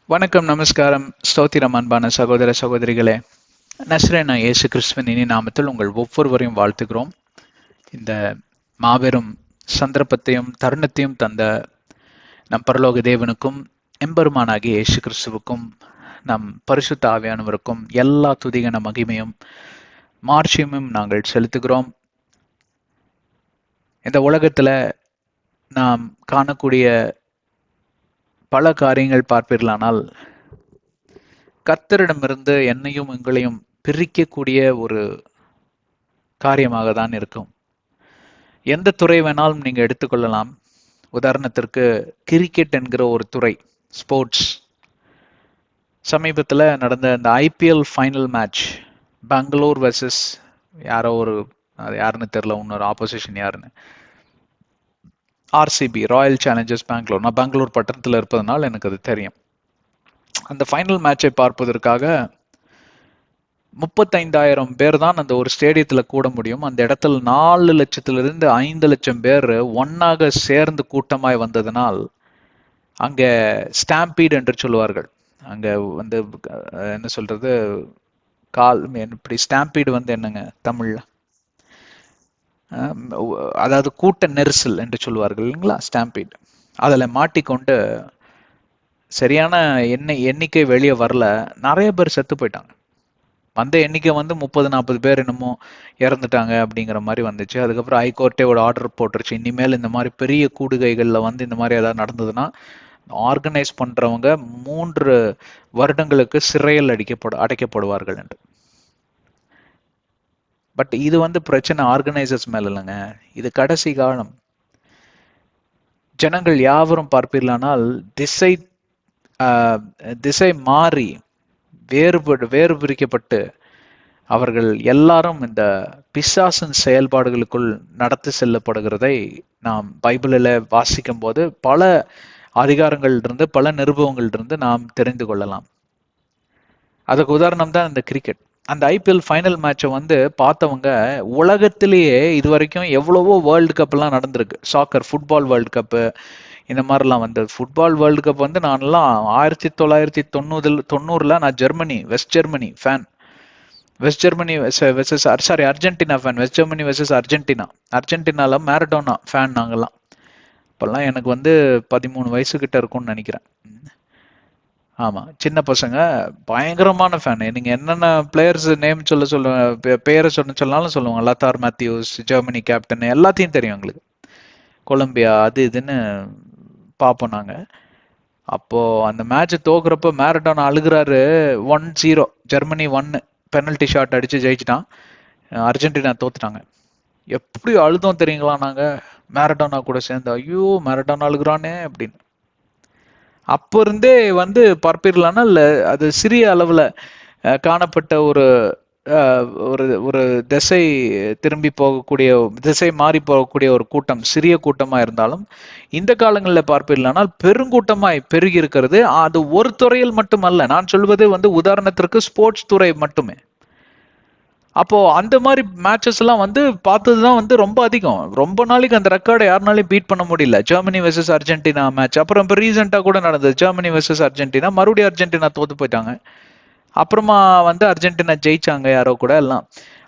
வணக்கம், நமஸ்காரம், ஸ்தோத்திரம் அன்பான சகோதர சகோதரிகளே. நஸ்ரேனா இயேசு கிறிஸ்துவின் இனி நாமத்தில் உங்கள் ஒவ்வொருவரையும் வாழ்த்துகிறோம். இந்த மாபெரும் சந்தர்ப்பத்தையும் தருணத்தையும் தந்த நம் பரலோக தேவனுக்கும் எம்பெருமானாகிய இயேசு கிறிஸ்துவுக்கும் நம் பரிசுத்த ஆவியானவருக்கும் எல்லா துதிகன மகிமையும் மாட்சியமும் நாங்கள் செலுத்துகிறோம். இந்த உலகத்துல நாம் காணக்கூடிய பல காரியங்கள் பார்ப்பீர்களானால் கர்த்தரிடமிருந்து என்னையும் உங்களையும் பிரிக்கக்கூடிய ஒரு காரியமாக தான் இருக்கும். எந்த துறை வேணாலும் நீங்க எடுத்துக்கொள்ளலாம். உதாரணத்திற்கு கிரிக்கெட் என்கிற ஒரு துறை, ஸ்போர்ட்ஸ். சமீபத்தில் நடந்த இந்த IPL final match, Bangalore versus யாரோ ஒரு, அது யாருன்னு தெரியல, இன்னொரு ஆப்போசிஷன் யாருன்னு, ஆர்சிபி, ராயல் சேலஞ்சர்ஸ் பெங்களூர். நான் பெங்களூர் பட்டணத்தில் இருப்பதனால் எனக்கு அது தெரியும். அந்த ஃபைனல் மேட்சை பார்ப்பதற்காக 35,000 பேர் தான் அந்த ஒரு ஸ்டேடியத்துல கூட முடியும். அந்த இடத்துல 4 லட்சத்திலிருந்து 5 லட்சம் பேர் ஒன்னாக சேர்ந்து கூட்டமாய் வந்ததனால் அங்க ஸ்டாம்பீட் என்று சொல்லுவார்கள். அங்க வந்து என்ன சொல்றது, கால் இப்படி ஸ்டாம்பீடு வந்து என்னங்க தமிழ்ல, அதாவது கூட்ட நெரிசல் என்று சொல்லுவார்கள் இல்லைங்களா, ஸ்டாம்பீட். அதில் மாட்டிக்கொண்டு சரியான எண்ணிக்கை வெளியே வரல, நிறைய பேர் செத்து போயிட்டாங்க. வந்த எண்ணிக்கை வந்து 30-40 பேர் என்னமோ இறந்துட்டாங்க அப்படிங்கிற மாதிரி வந்துச்சு. அதுக்கப்புறம் ஹைகோர்ட்டே ஒரு ஆர்டர் போட்டுருச்சு, இனிமேல் இந்த மாதிரி பெரிய கூடுகைகளில் வந்து இந்த மாதிரி ஏதாவது நடந்ததுன்னா ஆர்கனைஸ் பண்றவங்க 3 வருடங்களுக்கு சிறையில் அடைக்கப்படுவார்கள் என்று. பட் இது வந்து பிரச்சனை ஆர்கனைசர்ஸ் மேல இல்லைங்க, இது கடைசி காலம். ஜனங்கள் யாவரும் பார்ப்பீர்களானால் திசை மாறி வேறு பிரிக்கப்பட்டு அவர்கள் எல்லாரும் இந்த பிசாசின் செயல்பாடுகளுக்குள் நடத்தி செல்லப்படுகிறதை நாம் பைபிளில் வாசிக்கும் போது பல அதிகாரங்கள் இருந்து, பல நிருபங்கள் இருந்து நாம் தெரிந்து கொள்ளலாம். அதுக்கு உதாரணம் தான் இந்த கிரிக்கெட். அந்த ஐபிஎல் ஃபைனல் மேட்சை வந்து பார்த்தவங்க உலகத்திலேயே இது வரைக்கும் எவ்வளவோ வேர்ல்டு கப் எல்லாம் நடந்திருக்கு. சாக்கர், ஃபுட்பால் வேர்ல்டு கப்பு, இந்த மாதிரிலாம் வந்து. ஃபுட்பால் வேர்ல்டு கப் வந்து நான்லாம் 1990 நான் Germany, West Germany fan. West Germany Argentina fan. West Germany versus அர்ஜென்டினால மேரடோனா ஃபேன் நாங்கெல்லாம். இப்பெல்லாம் எனக்கு வந்து 13 வயசு கிட்ட இருக்கும்னு நினைக்கிறேன். ஆமா, சின்ன பசங்க, பயங்கரமான ஃபேன். நீங்க என்னென்ன பிளேயர்ஸ் நேம் பேரை சொன்னாலும் சொல்லுவாங்க. லத்தார் மேத்யூஸ், ஜெர்மனி கேப்டன், எல்லாத்தையும் தெரியும் எங்களுக்கு. கொலம்பியா, அது இதுன்னு பார்ப்போம் நாங்க. அப்போ அந்த மேட்ச் தோக்குறப்ப மேரடோனா அழுகுறாரு. 1-0 ஜெர்மனி 1 பெனல்டி ஷாட் அடிச்சு ஜெயிச்சிட்டான். அர்ஜென்டினா தோத்துட்டாங்க. எப்படி அழுதோம் தெரியுங்களா நாங்க, மேரடோனா கூட சேர்ந்து. ஐயோ மேரடோனா அழுகுறானே அப்படின்னு. அப்போ இருந்தே வந்து பார்ப்பீர்களானா அது சிறிய அளவுல காணப்பட்ட ஒரு ஒரு திசை திரும்பி போகக்கூடிய, திசை மாறி போகக்கூடிய ஒரு கூட்டம், சிறிய கூட்டமா இருந்தாலும் இந்த காலங்களில் பார்ப்பீர்களானால் பெருங்கூட்டமாய் பெருகி இருக்கிறது. அது ஒரு துறையில் மட்டுமல்ல, நான் சொல்வது வந்து உதாரணத்திற்கு ஸ்போர்ட்ஸ் துறை மட்டுமே. அப்போ அந்த மாதிரி மேட்சஸ் எல்லாம் வந்து பார்த்ததுதான் வந்து ரொம்ப அதிகம். ரொம்ப நாளைக்கு அந்த ரெக்கார்டை யாருனாலையும் பீட் பண்ண முடியல. ஜெர்மனி வெர்சஸ் அர்ஜென்டினா மேட்ச், அப்புறம் இப்போ ரீசெண்டா கூட நடந்தது ஜெர்மனி வெர்சஸ் அர்ஜென்டினா. மறுபடியும் அர்ஜென்டினா தோத்து போயிட்டாங்க. அப்புறமா வந்து அர்ஜென்டினா ஜெயிச்சாங்க யாரோ கூட எல்லாம்.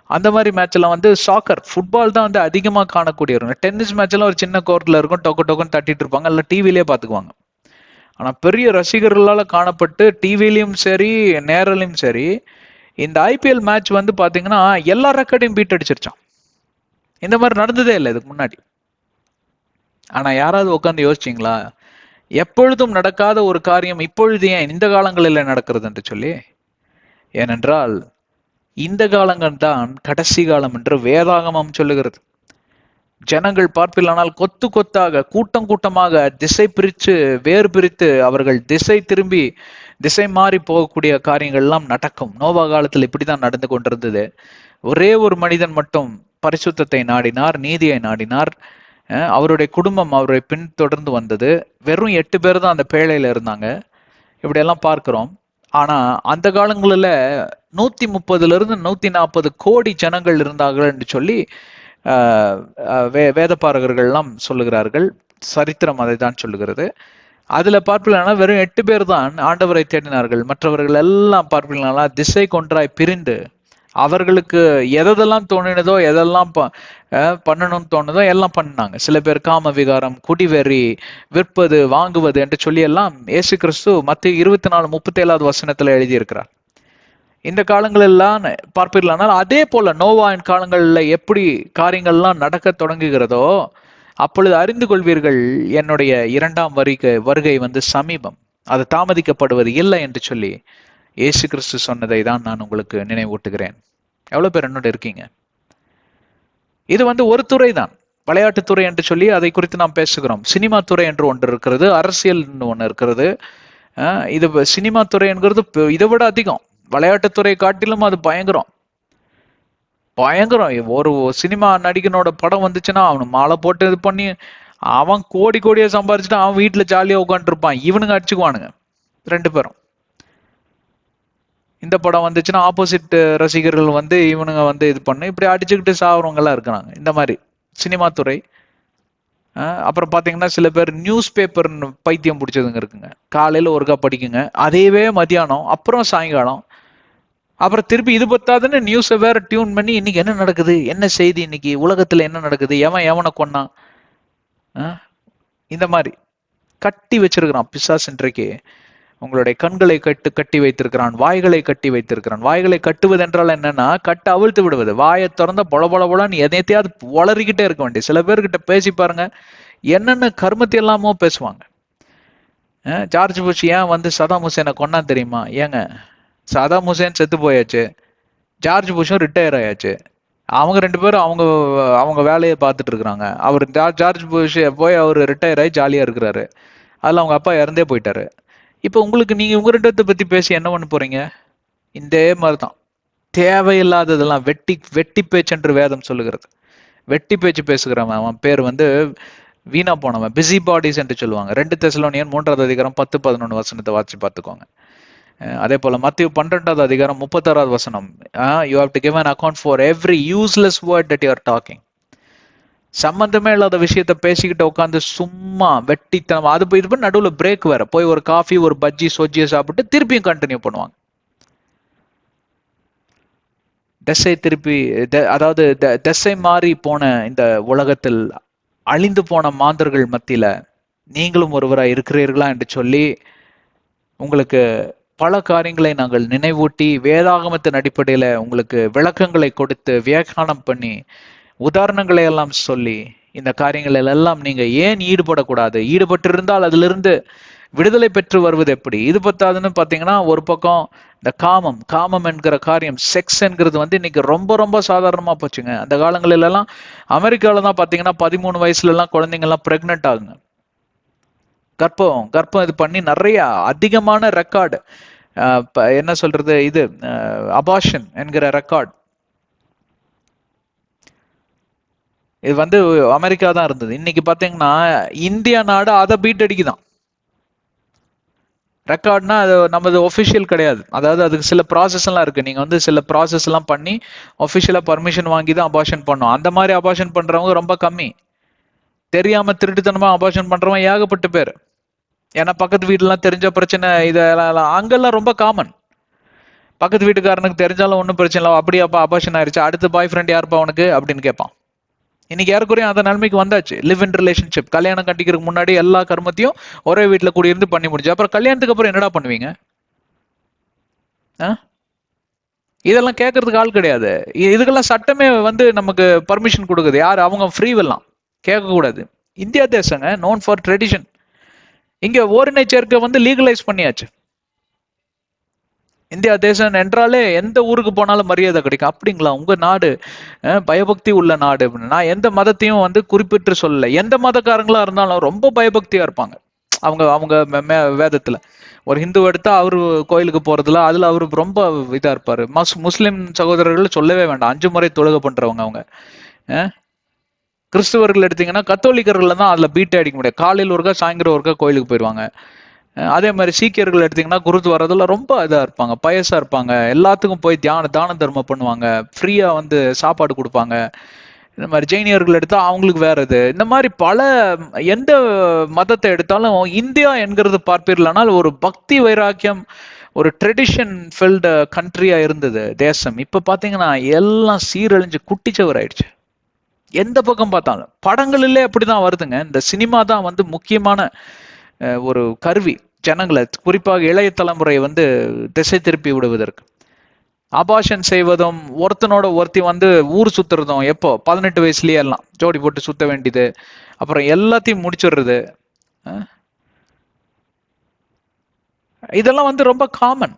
அந்த மாதிரி மேட்ச் எல்லாம் வந்து சாக்கர், ஃபுட்பால் தான் வந்து அதிகமாக காணக்கூடிய இருக்கும். டென்னிஸ் மேட்ச் எல்லாம் ஒரு சின்ன கோர்ட்ல இருக்கும், டொக்குன்னு தட்டிட்டு இருப்பாங்க, எல்லாம் டிவிலேயே பார்த்துக்குவாங்க. ஆனா பெரிய ரசிகர்களால காணப்பட்டு டிவிலையும் சரி நேரலையும் சரி இந்த ஐபிஎல் மேட்ச் வந்து பாத்தீங்கன்னா எல்லா ரெக்கார்டையும் பீட் அடிச்சிருச்சான். இந்த மாதிரி நடந்ததே இல்லை இதுக்கு முன்னாடி. ஆனா யாராவது உட்காந்து யோசிச்சிங்களா, எப்பொழுதும் நடக்காத ஒரு காரியம் இப்பொழுது ஏன் இந்த காலங்களில் நடக்கிறது என்று சொல்லி? ஏனென்றால் இந்த காலங்கள் தான் கடைசி காலம் என்று வேதாகமம் சொல்லுகிறது. ஜனங்கள் பார்ப்பில்லானால் கொத்து கொத்தாக, கூட்டம் கூட்டமாக திசை பிரித்து, வேறு பிரித்து அவர்கள் திசை மாறி போகக்கூடிய காரியங்கள் எல்லாம் நடக்கும். நோவா காலத்தில் இப்படிதான் நடந்து கொண்டிருந்தது. ஒரே ஒரு மனிதன் மட்டும் பரிசுத்தத்தை நாடினார், நீதியை நாடினார். அவருடைய குடும்பம் அவரை பின்தொடர்ந்து வந்தது. வெறும் 8 பேர் தான் அந்த பேழையில இருந்தாங்க. இப்படியெல்லாம் பார்க்கிறோம். ஆனா அந்த காலங்களில் 130 140 கோடி ஜனங்கள் இருந்தார்கள் என்று சொல்லி வேதபாரகர்கள் எல்லாம் சொல்லுகிறார்கள். சரித்திரம் அதை தான் சொல்லுகிறது. அதுல பார்ப்பீங்கன்னா வெறும் 8 பேர் தான் ஆண்டவரை தேடினார்கள். மற்றவர்கள் எல்லாம் பார்ப்பீங்கன்னா திசை கொன்றாய் பிரிந்து அவர்களுக்கு எதெல்லாம் தோணினதோ எதெல்லாம் பண்ணணும்னு தோணுதோ எல்லாம் பண்ணாங்க. சில பேர் காம விகாரம், குடிவெறி, விற்பது, வாங்குவது என்று சொல்லி எல்லாம் இயேசு கிறிஸ்து மத்திய 24:37 வசனத்துல எழுதியிருக்கிறார். இந்த காலங்களெல்லாம் பார்ப்பீர்களானால் அதே போல நோவாவின் காலங்கள்ல எப்படி காரியங்கள்லாம் நடக்க தொடங்குகிறதோ அப்பொழுது அறிந்து கொள்வீர்கள் என்னுடைய 2ஆம் வருகை வந்து சமீபம், அது தாமதிக்கப்படுவது இல்லை என்று சொல்லி இயேசு கிறிஸ்து சொன்னதை தான் நான் உங்களுக்கு நினைவூட்டுகிறேன். எவ்வளவு பேர் என்னோட இருக்கீங்க? இது வந்து ஒரு துறை தான், விளையாட்டுத்துறை என்று சொல்லி அதை குறித்து நாம் பேசுகிறோம். சினிமா துறை என்று ஒன்று இருக்கிறது, அரசியல் ஒன்று இருக்கிறது. இது சினிமா துறை என்கிறது இதை விட அதிகம். விளையாட்டுத்துறை காட்டிலும் அது பயங்கரம். ஒரு சினிமா நடிகனோட படம் வந்துச்சுன்னா அவனு மாலை போட்டு இது பண்ணி அவன் கோடி கோடியா சம்பாரிச்சுட்டு அவன் வீட்டுல ஜாலியா உட்காந்துட்டு இருப்பான். இவனுங்க அடிச்சுக்குவானுங்க 2 பேரும். இந்த படம் வந்துச்சுன்னா ஆப்போசிட் ரசிகர்கள் வந்து இவனுங்க வந்து இது பண்ணு இப்படி அடிச்சுக்கிட்டு சாகுறவங்க எல்லாம் இருக்கிறாங்க. இந்த மாதிரி சினிமா துறை. அப்புறம் பாத்தீங்கன்னா சில பேர் நியூஸ் பேப்பர் பைத்தியம் பிடிச்சதுங்க இருக்குங்க. காலையில ஒருக்கா படிக்குங்க, அதேவே மதியானம், அப்புறம் சாயங்காலம், அப்புறம் திருப்பி இது பத்தாதுன்னு நியூஸை வேற டியூன் பண்ணி இன்னைக்கு என்ன நடக்குது, என்ன செய்தி, இன்னைக்கு உலகத்துல என்ன நடக்குது, எவனை கொன்னான், இந்த மாதிரி கட்டி வச்சிருக்கிறான் பிசாசு. இன்றைக்கு உங்களுடைய கண்களை கட்டி வைத்திருக்கிறான், வாய்களை கட்டி வைத்திருக்கிறான். வாய்களை கட்டுவது என்றால் என்னன்னா கட்ட அவிழ்த்து விடுவது. வாயை திறந்த பொல பொல பொலன்னு எதையாவது வளரிக்கிட்டே இருக்க வேண்டிய. சில பேர்கிட்ட பேசி பாருங்க, என்னென்ன கர்மத்தை எல்லாமோ பேசுவாங்க. ஜார்ஜ் புஷ் ஏன் வந்து சதாம் ஹுசேனை கொன்னா தெரியுமா? ஏங்க, சதாம் ஹுசேன் செத்து போயாச்சு, ஜார்ஜ் புஷும் ரிட்டையர் ஆயாச்சு. அவங்க 2 பேரும் அவங்க வேலையை பார்த்துட்டு இருக்கிறாங்க. அவர் ஜார்ஜ் புஷ் போய் அவர் ரிட்டையர் ஆகி ஜாலியா இருக்கிறாரு. அதுல அவங்க அப்பா இறந்தே போயிட்டாரு. இப்ப உங்களுக்கு நீங்க உங்க 2 பேர்த்த பத்தி பேசி என்ன பண்ண போறீங்க? இதே மாதிரிதான் தேவையில்லாததெல்லாம் வெட்டி பேச்சு என்று வேதம் சொல்லுகிறது. வெட்டி பேச்சு பேசுகிறவன் அவன் பேர் வந்து வீணா போனவன், பிஸி பாடிஸ் என்று சொல்லுவாங்க. 2 தெசலோனியர் 3ஆம் அதிகாரம் 10-11 வசனத்தை வாசி பார்த்துக்கோங்க. அதே போல மத்திய 12ஆம் அதிகாரம் 36 வசனம், you have to give an account for every useless word that you are talking. சம்பந்தமே இல்லாத விஷயத்த பேசிக்கிட்டு உட்காந்து சும்மா வெட்டித்தனம். அது போய் இது நடுவில் பிரேக் வேற, போய் ஒரு காஃபி, ஒரு பஜ்ஜி, சொஜ்ஜியை சாப்பிட்டு திருப்பியும் கண்டினியூ பண்ணுவாங்க. அதாவது திசை மாறி போன இந்த உலகத்தில் அழிந்து போன மாந்தர்கள் மத்தியில நீங்களும் ஒருவரா இருக்கிறீர்களா என்று சொல்லி உங்களுக்கு பல காரியங்களை நாங்கள் நினைவூட்டி வேதாகமத்தின் அடிப்படையில உங்களுக்கு விளக்கங்களை கொடுத்து வியாக்கியானம் பண்ணி உதாரணங்களை எல்லாம் சொல்லி இந்த காரியங்கள் எல்லாம் நீங்க ஏன் ஈடுபடக்கூடாது, ஈடுபட்டிருந்தால் அதிலிருந்து விடுதலை பெற்று வருவது எப்படி? இது பத்தாதுன்னு பாத்தீங்கன்னா ஒரு பக்கம் இந்த காமம் என்கிற காரியம், செக்ஸ் என்கிறது வந்து இன்னைக்கு ரொம்ப ரொம்ப சாதாரணமா போச்சுங்க. அந்த காலங்களில எல்லாம் அமெரிக்கால தான் பாத்தீங்கன்னா 13 வயசுல எல்லாம் குழந்தைங்க எல்லாம் பிரெக்னென்ட் ஆகுங்க. கர்ப்பம் இது பண்ணி நிறைய அதிகமான ரெக்கார்டு, என்ன சொல்றது, இது அபார்ஷன் என்கிற ரெக்கார்ட். இது வந்து அமெரிக்கா தான் இருந்தது. இன்னைக்கு பாத்தீங்கன்னா இந்தியா நாடு அதை பீட் அடிக்குதான். ரெக்கார்ட்னா அது நமது ஒஃபிஷியல் கிடையாது. அதாவது அதுக்கு சில ப்ராசஸ் எல்லாம் இருக்கு. நீங்க வந்து சில ப்ராசஸ் எல்லாம் பண்ணி ஒஃபிஷியலா பர்மிஷன் வாங்கி தான் அபார்ஷன் பண்ணோம். அந்த மாதிரி அபார்ஷன் பண்றவங்க ரொம்ப கம்மி. தெரியாம திருட்டுத்தனமா அபார்ஷன் பண்றவங்க ஏகப்பட்ட பேர். ஏன்னா பக்கத்து வீட்டுலாம் தெரிஞ்ச பிரச்சனை, இதெல்லாம் அங்கெல்லாம் ரொம்ப காமன். பக்கத்து வீட்டுக்காரனுக்கு தெரிஞ்சாலும் ஒன்றும் பிரச்சனை இல்லை, அப்படியாப்பா அபார்ஷன் ஆயிடுச்சு, அடுத்த பாய் ஃப்ரெண்ட் யாருப்பா அவனுக்கு அப்படின்னு கேட்பான். இன்னைக்கு யாருக்குறையும் அந்த நிலைமைக்கு வந்தாச்சு. லிவ் இன் ரிலேஷன்ஷிப், கல்யாணம் கட்டிக்கிறதுக்கு முன்னாடி எல்லா கர்மத்தையும் ஒரே வீட்டுல கூடியிருந்து பண்ணி முடிஞ்சு அப்புறம் கல்யாணத்துக்கு அப்புறம் என்னடா பண்ணுவீங்க? இதெல்லாம் கேட்கறதுக்கு ஆள் கிடையாது. இதுக்கெல்லாம் சட்டமே வந்து நமக்கு பர்மிஷன் கொடுக்குது. யார்? அவங்க ஃப்ரீ வெல்லாம் கேட்க கூடாது. இந்தியா தேசங்க நோன் ஃபார் ட்ரெடிஷன். இங்க ஓரினை சேர்க்கை வந்து லீகலைஸ் பண்ணியாச்சு. இந்தியா தேசம் என்றாலே எந்த ஊருக்கு போனாலும் மரியாதை கிடைக்கும். அப்படிங்களா? உங்க நாடு பயபக்தி உள்ள நாடு. நான் எந்த மதத்தையும் வந்து குறிப்பிட்டு சொல்லல. எந்த மதக்காரங்களா இருந்தாலும் ரொம்ப பயபக்தியா இருப்பாங்க. அவங்க வேதத்துல ஒரு ஹிந்து எடுத்தா அவரு கோயிலுக்கு போறதுல அதுல அவரு ரொம்ப இதா இருப்பாரு. முஸ்லிம் சகோதரர்கள் சொல்லவே வேண்டாம், 5 முறை தொழுகை பண்றவங்க அவங்க. கிறிஸ்துவர்கள் எடுத்தீங்கன்னா கத்தோலிக்கர்கள் தான் அதுல பீட்டே அடிக்க முடியாது. காலையில் ஒருக்கா சாயந்தரம் ஒருக்கா கோயிலுக்கு போயிடுவாங்க. அதே மாதிரி சீக்கியர்கள் எடுத்தீங்கன்னா குருத்வாரத்துல ரொம்ப இதா இருப்பாங்க, பயசா இருப்பாங்க. எல்லாத்துக்கும் போய் தான தர்மம் பண்ணுவாங்க, ஃப்ரீயா வந்து சாப்பாடு கொடுப்பாங்க. இந்த மாதிரி ஜெயினியர்கள் எடுத்தா அவங்களுக்கு வேற இது. இந்த மாதிரி பல எந்த மதத்தை எடுத்தாலும் இந்தியா என்கிறது பார்ப்பீர்களானால் ஒரு பக்தி வைராக்கியம், ஒரு ட்ரெடிஷன் ஃபில்டு கண்ட்ரியா இருந்தது தேசம். இப்ப பாத்தீங்கன்னா எல்லாம் சீரழிஞ்சு குட்டிச்சவர் ஆயிடுச்சு. எந்த பக்கம் பார்த்தாலும் படங்களிலே அப்படிதான் வருதுங்க. இந்த சினிமா தான் வந்து முக்கியமான ஒரு கருவி ஜனங்களை, குறிப்பாக இளைய தலைமுறை வந்து திசை திருப்பி விடுவதற்கு. அபாஷன் செய்வதும், ஒருத்தனோட ஒருத்தி வந்து ஊர் சுத்துறதும், எப்போ 18 வயசுலயே எல்லாம் ஜோடி போட்டு சுத்த வேண்டியது, அப்புறம் எல்லாத்தையும் முடிச்சிடுறது, இதெல்லாம் வந்து ரொம்ப காமன்,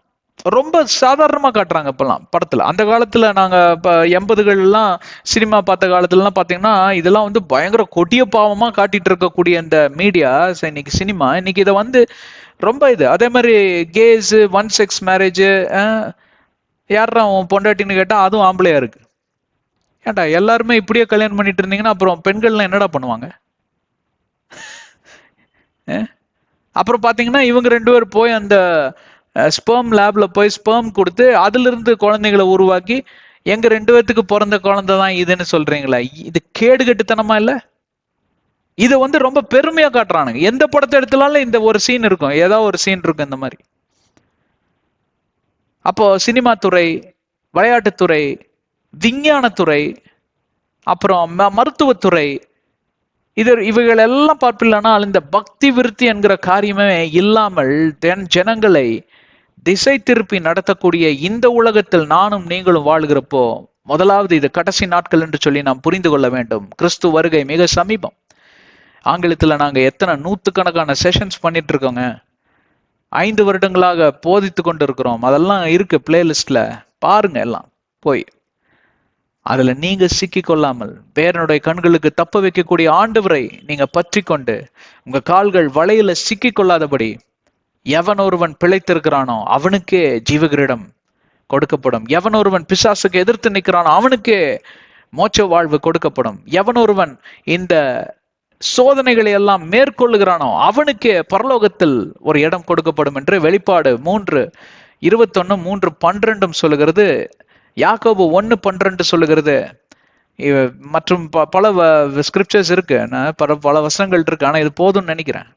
ரொம்ப சாதாரணமா காட்டுறாங்க இப்பெல்லாம் படத்துல. அந்த காலத்துல நாங்க இப்ப 80கள்லாம் சினிமா பார்த்த காலத்துலலாம் பாத்தீங்கன்னா இதெல்லாம் வந்து பயங்கர கொடிய பாவமா காட்டிட்டு இருக்கக்கூடிய இந்த மீடியா இன்னைக்கு சினிமா, இன்னைக்கு இதை வந்து ரொம்ப இது. அதே மாதிரி கேஸ், ஒன் செக்ஸ் மேரேஜ், யாரா உன் பொண்டாட்டின்னு கேட்டா அதுவும் ஆம்பளையா இருக்கு. ஏன்டா எல்லாருமே இப்படியே கல்யாணம் பண்ணிட்டு இருந்தீங்கன்னா அப்புறம் பெண்கள்லாம் என்னடா பண்ணுவாங்க? அப்புறம் பாத்தீங்கன்னா இவங்க 2 பேர் போய் அந்த ஸ்பெர்ம் லேப்ல போய் ஸ்பெர்ம் கொடுத்து அதுல இருந்து குழந்தைகளை உருவாக்கி எங்க 2 பேத்துக்கு பிறந்த குழந்தை தான் இதுன்னு சொல்றீங்களா? இது கேடு கட்டுத்தனமா இல்ல? இதை வந்து ரொம்ப பெருமையா காட்டுறானுங்க. எந்த படத்தை எடுத்தாலும் இந்த ஒரு சீன் இருக்கும், ஏதாவது ஒரு சீன் இருக்கும் இந்த மாதிரி. அப்போ சினிமா துறை, விளையாட்டுத்துறை, விஞ்ஞானத்துறை, அப்புறம் மருத்துவத்துறை, இவைகள் எல்லாம் பார்ப்பில்லைனால் இந்த பக்தி விருத்தி என்கிற காரியமே இல்லாமல் ஜனங்களை திசை திருப்பி நடத்தக்கூடிய இந்த உலகத்தில் நானும் நீங்களும் வாழ்கிறப்போ, முதலாவது இது கடைசி நாட்கள் என்று சொல்லி நாம் புரிந்து கொள்ள வேண்டும். கிறிஸ்து வருகை மிக சமீபம். ஆங்கிலத்துல நாங்க எத்தனை நூற்றுக்கணக்கான செஷன்ஸ் பண்ணிட்டு இருக்கோங்க. 5 வருடங்களாக போதித்து கொண்டு இருக்கிறோம். அதெல்லாம் இருக்கு பிளேலிஸ்ட்ல, பாருங்க எல்லாம் போய். அதுல நீங்க சிக்கி கொள்ளாமல் பேரனுடைய கண்களுக்கு தப்ப வைக்கக்கூடிய ஆண்டவரை நீங்க பற்றி கொண்டு உங்க கால்கள் வலையில சிக்கி கொள்ளாதபடி, எவன் ஒருவன் பிழைத்திருக்கிறானோ அவனுக்கே ஜீவகிரீடம் கொடுக்கப்படும். எவன் ஒருவன் பிசாசுக்கு எதிர்த்து நிற்கிறானோ அவனுக்கே மோட்ச வாழ்வு கொடுக்கப்படும். எவன் ஒருவன் இந்த சோதனைகளை எல்லாம் மேற்கொள்ளுகிறானோ அவனுக்கே பரலோகத்தில் ஒரு இடம் கொடுக்கப்படும் என்று வெளிப்பாடு 3:21, 3:12 சொல்லுகிறது. யாக்கோபு 1:12 சொல்லுகிறது. மற்றும் பல ஸ்கிரிப்சர்ஸ் இருக்கு, பல வசனங்கள் இருக்கு. ஆனா இது போதும்னு நினைக்கிறேன்.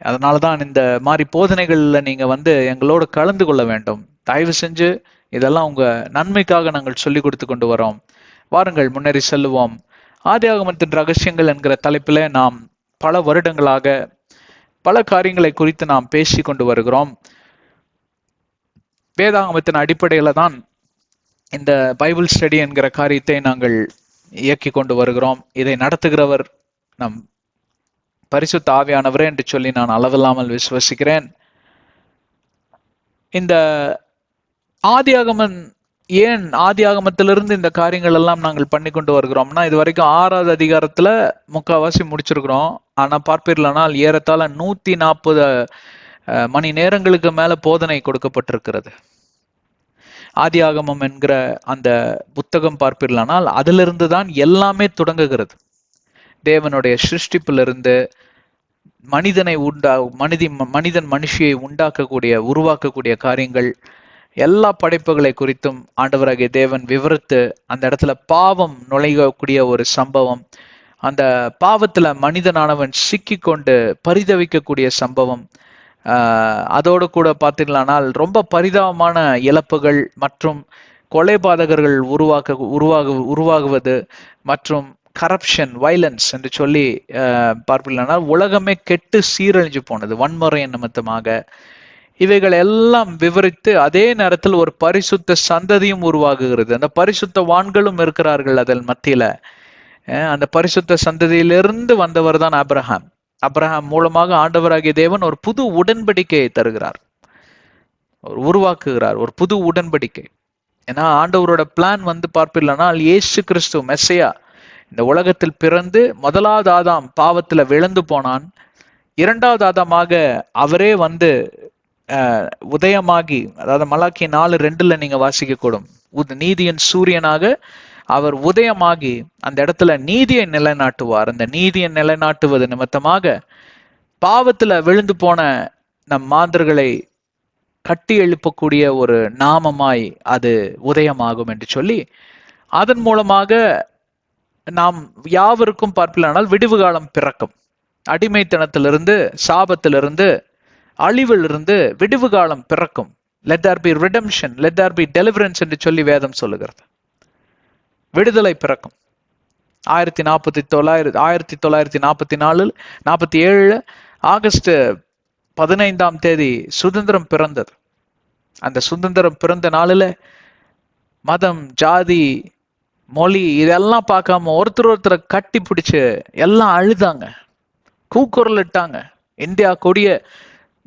அதனாலதான் இந்த மாதிரி போதனைகள்ல நீங்க வந்து எங்களோட கலந்து கொள்ள வேண்டும். தயவு செஞ்சு இதெல்லாம் உங்க நன்மைக்காக நாங்கள் சொல்லி கொடுத்து கொண்டு வரோம். வாருங்கள் முன்னேறி செல்லுவோம். ஆதியாகமத்தின் ரகசியங்கள் என்கிற தலைப்பில நாம் பல வருடங்களாக பல காரியங்களை குறித்து நாம் பேசி கொண்டு வருகிறோம். வேதாகமத்தின் அடிப்படையில தான் இந்த பைபிள் ஸ்டடி என்கிற காரியத்தை நாங்கள் இயக்கி கொண்டு வருகிறோம். இதை நடத்துகிறவர் நம் பரிசுத்த ஆவியானவரே என்று சொல்லி நான் அளவில்லாமல் விசுவசிக்கிறேன். இந்த ஆதியாகமன், ஏன் ஆதியாகமத்திலிருந்து இந்த காரியங்கள் எல்லாம் நாங்கள் பண்ணி கொண்டு வருகிறோம்னா, இது வரைக்கும் 6வது அதிகாரத்துல முக்கால்வாசி முடிச்சிருக்கிறோம். ஆனா பார்ப்பீர்களானால் ஏறத்தாழ 140 மணி நேரங்களுக்கு மேல போதனை கொடுக்கப்பட்டிருக்கிறது. ஆதியாகமம் என்கிற அந்த புத்தகம் பார்ப்பீர்களானால் அதிலிருந்து தான் எல்லாமே தொடங்குகிறது. தேவனுடைய சிருஷ்டிப்பிலிருந்து மனிதனை மனிதன் மனுஷியை உருவாக்கக்கூடிய காரியங்கள், எல்லா படைப்புகளை குறித்தும் ஆண்டவராகிய தேவன் விவரித்து அந்த இடத்துல பாவம் நுழையக்கூடிய ஒரு சம்பவம், அந்த பாவத்துல மனிதனானவன் சிக்கி கொண்டு பரிதவிக்கக்கூடிய சம்பவம், அதோடு கூட பார்த்தீங்களானால் ரொம்ப பரிதாபமான இழப்புகள் மற்றும் கொலைபாதகர்கள் உருவாகுவது மற்றும் கரப்ஷன், வைலன்ஸ் என்று சொல்லி பார்ப்பீங்கன்னா உலகமே கெட்டு சீரழிஞ்சு போனது வன்முறையின் நிமித்தமாக. இவைகள் எல்லாம் விவரித்து அதே நேரத்தில் ஒரு பரிசுத்த சந்ததியும் உருவாகுகிறது. அந்த பரிசுத்தவான்களும் இருக்கிறார்கள் அதில் மத்தியில. அந்த பரிசுத்த சந்ததியிலிருந்து வந்தவர் தான் ஆபிரகாம். ஆபிரகாம் மூலமாக ஆண்டவராகிய தேவன் ஒரு புது உடன்படிக்கையை தருகிறார், உருவாக்குகிறார், ஒரு புது உடன்படிக்கை. ஏன்னா ஆண்டவரோட பிளான் வந்து பார்ப்பீர்களானால் இயேசு கிறிஸ்து மெஸ்ஸியா இந்த உலகத்தில் பிறந்து முதலாவது ஆதாம் பாவத்துல விழுந்து போனான். 2வது ஆதாமாக அவரே வந்து உதயமாகி, அதாவது மலாக்கி 4:2 நீங்க வாசிக்க கூடும், நீதியின் சூரியனாக அவர் உதயமாகி அந்த இடத்துல நீதியை நிலைநாட்டுவார். அந்த நீதியை நிலைநாட்டுவது நிமித்தமாக பாவத்துல விழுந்து போன நம் மாந்தர்களை கட்டி எழுப்பக்கூடிய ஒரு நாமமாய் அது உதயமாகும் என்று சொல்லி அதன் மூலமாக நாம் யாவருக்கும் பார்ப்பிலானால் விடிவு காலம் பிறக்கும். அடிமைத்தனத்திலிருந்து, சாபத்திலிருந்து, அழிவிலிருந்து விடிவு காலம் பிறக்கும். Let there be redemption, let there be deliverance என்று சொல்லி வேதம் சொல்லுகிறது. விடுதலை பிறக்கும். 1947 ஆகஸ்ட் 15 சுதந்திரம் பிறந்தது. அந்த சுதந்திரம் பிறந்த நாளில் மதம், ஜாதி, மொழி இதெல்லாம் பார்க்காம ஒருத்தரை கட்டி பிடிச்சு எல்லாம் அழுதாங்க, கூக்குரல் இட்டாங்க. இந்தியா கொடிய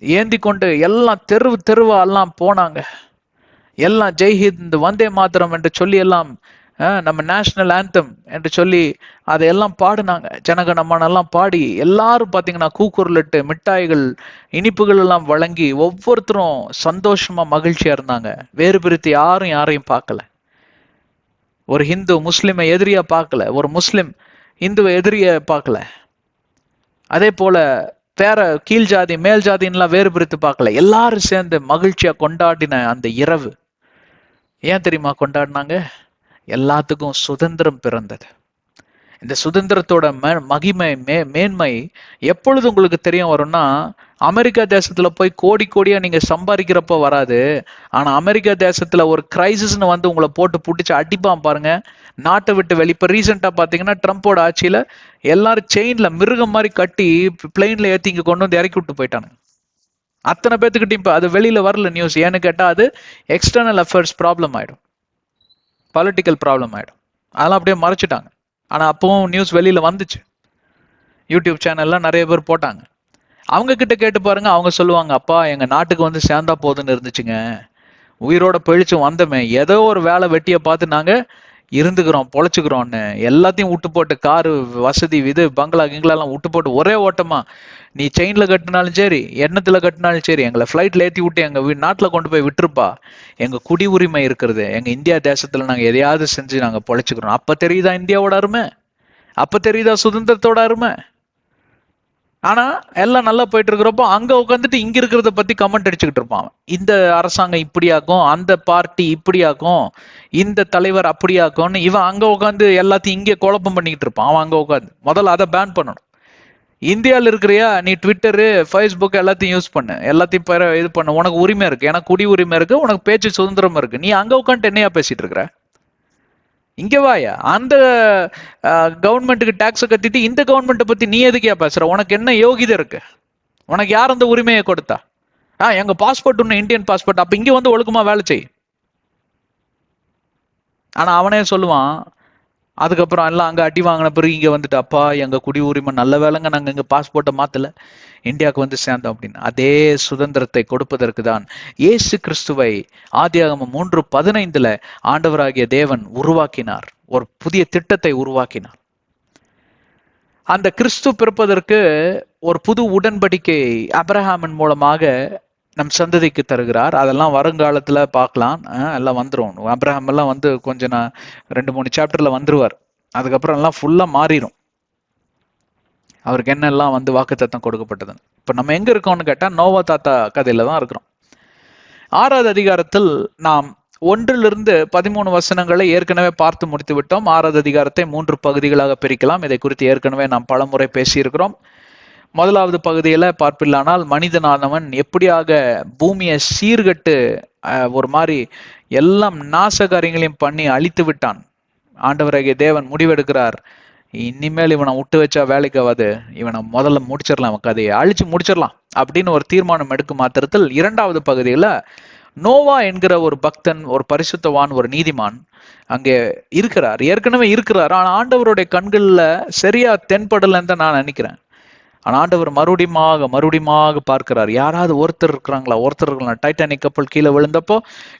ஏந்தி கொண்டு எல்லாம் தெருவா எல்லாம் போனாங்க. எல்லாம் ஜெய்ஹிந்த், வந்தே மாதரம் என்று சொல்லி எல்லாம் நம்ம நேஷனல் ஆந்தம் என்று சொல்லி அதையெல்லாம் பாடினாங்க. ஜனகணமனெல்லாம் பாடி எல்லாரும் பார்த்தீங்கன்னா கூக்குரலிட்டு மிட்டாய்கள், இனிப்புகள் எல்லாம் வழங்கி ஒவ்வொருத்தரும் சந்தோஷமா மகிழ்ச்சியா இருந்தாங்க. வேறு பிரித்து யாரையும் பார்க்கல. ஒரு ஹிந்து முஸ்லிமை எதிரியா பார்க்கல, ஒரு முஸ்லிம் இந்துவை எதிரிய பார்க்கல. அதே போல வேற கீழ் ஜாதி மேல் ஜாதின்லாம் வேறு பிரித்து பார்க்கல. எல்லாரும் சேர்ந்து மகிழ்ச்சியா கொண்டாடின அந்த இரவு ஏன் தெரியுமா கொண்டாடினாங்க? எல்லாத்துக்கும் சுதந்திரம் பிறந்தது. இந்த சுதந்திரத்தோட மகிமை, மேன்மை எப்பொழுது உங்களுக்கு தெரிய வரும்னா, அமெரிக்கா தேசத்துல போய் கோடியா நீங்க சம்பாதிக்கிறப்ப வராது. ஆனா அமெரிக்கா தேசத்துல ஒரு கிரைசிஸ்னு வந்து உங்களை போட்டு புடிச்சு அடிப்பான் பாருங்க, நாட்டை விட்டு வெளிப்ப. ரீசெண்டா பாத்தீங்கன்னா ட்ரம்போட ஆட்சியில எல்லாரும் செயின்ல மிருகம் மாதிரி கட்டி பிளெயின்ல ஏத்தி இங்க கொண்டு வந்து இறக்கி விட்டு போயிட்டாங்க. அத்தனை பேத்துக்கிட்ட இப்ப அது வெளியில வரல நியூஸ். ஏன்னு கேட்டா அது எக்ஸ்டர்னல் அஃபேர்ஸ் ப்ராப்ளம் ஆயிடும், பொலிட்டிக்கல் ப்ராப்ளம் ஆயிடும். அதெல்லாம் அப்படியே மறைச்சிட்டாங்க. ஆனா அப்பவும் நியூஸ் வெளியில வந்துச்சு. யூடியூப் சேனல்லாம் நிறைய பேர் போட்டாங்க. அவங்க கிட்ட கேட்டு பாருங்க, அவங்க சொல்லுவாங்க, அப்பா எங்க நாட்டுக்கு வந்து சேர்ந்தா போதுன்னு இருந்துச்சுங்க, உயிரோட பழிச்சு வந்தமே, ஏதோ ஒரு வேலை வெட்டிய பார்த்து நாங்க இருந்துக்கிறோம், பொழைச்சுக்கிறோம்னு எல்லாத்தையும் விட்டு போட்டு, காரு வசதி, பங்களா கிங்களெல்லாம் விட்டு போட்டு ஒரே ஓட்டமா, நீ செயின்ல கட்டினாலும் சரி, எண்ணத்துல கட்டினாலும் சரி, எங்களை ஃபிளைட்ல ஏத்தி விட்டு எங்க நாட்டுல கொண்டு போய் விட்டுருப்பா, எங்க குடி உரிமை இருக்கிறது, எங்க இந்தியா தேசத்துல நாங்க எதையாவது செஞ்சு நாங்க பொழைச்சுக்கிறோம். அப்ப தெரியுதா இந்தியாவோட அருமை? அப்ப தெரியுதா சுதந்திரத்தோட அருமை? ஆனா எல்லாம் நல்லா போயிட்டு இருக்கிறப்போ அங்க உட்காந்துட்டு இங்க இருக்கிறத பத்தி கமெண்ட் அடிச்சுக்கிட்டு இருப்பான். இந்த அரசாங்கம் இப்படியாக்கும், அந்த பார்ட்டி இப்படியாக்கும், இந்த தலைவர் அப்படியாக்கும்னு இவன் அங்க உட்காந்து எல்லாத்தையும் இங்கே குழப்பம் பண்ணிக்கிட்டு இருப்பான். அவன் அங்க உட்காந்து முதல்ல அதை பேன் பண்ணணும். இந்தியாவில் இருக்கிறியா, நீ ட்விட்டரு, ஃபேஸ்புக் எல்லாத்தையும் யூஸ் பண்ணு, எல்லாத்தையும் இது பண்ணு, உனக்கு உரிமை இருக்கு, எனக்கு குடி உரிமை இருக்கு, உனக்கு பேச்சு சுதந்திரம் இருக்கு. நீ அங்க உட்காந்துட்டு என்னையா பேசிட்டு இருக்கிற? இங்க வாயா. அந்த கவர்மெண்ட்டுக்கு டாக்ஸ் கட்டிட்டு இந்த கவர்மெண்ட்டை பத்தி நீ எதுக்கே பேசுற? உனக்கு என்ன யோகிதை இருக்கு? உனக்கு யார் அந்த உரிமையை கொடுத்தா? எங்க பாஸ்போர்ட் ஒண்ணு இந்தியன் பாஸ்போர்ட், அப்ப இங்க வந்து ஒழுக்கமா வேலை செய். ஆனா அவனே சொல்லுவான், அதுக்கப்புறம் எல்லாம் அங்க அடி வாங்கின பிறகு இங்க வந்துட்டு, அப்பா எங்க குடி உரிமை நல்ல வேலைங்க, நாங்க இங்க பாஸ்போர்ட்டை மாத்தல, இந்தியாவுக்கு வந்து சேர்ந்தோம் அப்படின்னு. அதே சுதந்திரத்தை கொடுப்பதற்கு தான் இயேசு கிறிஸ்துவை ஆதியாகமம் 3:15 ஆண்டவராகிய தேவன் உருவாக்கினார். ஒரு புதிய திட்டத்தை உருவாக்கினார். அந்த கிறிஸ்து பிறப்பதற்கு ஒரு புது உடன்படிக்கை ஆபிரகாமின் மூலமாக நம் சந்ததிக்கு தருகிறார். அதெல்லாம் வருங்காலத்துல பார்க்கலாம், எல்லாம் வந்துடும். ஆபிரகாம் எல்லாம் வந்து கொஞ்சம் 2-3 சாப்டர்ல வந்துருவார். அதுக்கப்புறம் எல்லாம் ஃபுல்லா மாறிடும். அவருக்கு என்னெல்லாம் வந்து வாக்குத்தத்தம் கொடுக்கப்பட்டதுன்னு. இப்ப நம்ம எங்க இருக்கோம்னு கேட்டா நோவா தாத்தா கதையில தான் இருக்கிறோம். 6வது அதிகாரத்தில் நாம் 1-13 வசனங்களை ஏற்கனவே பார்த்து முடித்து விட்டோம். 6வது அதிகாரத்தை 3 பகுதிகளாக பிரிக்கலாம். இதை குறித்து ஏற்கனவே நாம் பலமுறை பேசியிருக்கிறோம். முதலாவது பகுதியில பார்ப்பில்லானால் மனிதனானவன் எப்படியாக பூமியை சீர்கட்டு ஒரு மாதிரி எல்லாம் நாசகாரியங்களையும் பண்ணி அழித்து விட்டான். ஆண்டவராகிய தேவன் முடிவெடுக்கிறார், இனிமேல் இவனை விட்டு வச்சா வேலைக்கு ஆகாது, இவனை முதல்ல முடிச்சிடலாம், கதையை அழிச்சு முடிச்சிடலாம் அப்படின்னு ஒரு தீர்மானம் எடுக்கும் மாத்திரத்தில் 2வது பகுதியில நோவா என்கிற ஒரு பக்தன், ஒரு பரிசுத்தவான், ஒரு நீதிமான் அங்கே இருக்கிறார், ஏற்கனவே இருக்கிறார். ஆனா ஆண்டவருடைய கண்கள்ல சரியா தென்படலன்னு தான் நான் நினைக்கிறேன். ஆனா ஆண்டவர் மறுபடியுமாக பார்க்கிறார், யாராவது ஒருத்தர் இருக்கிறாங்களா, டைட்டானிக் கப்பல் கீழே விழுந்தப்போ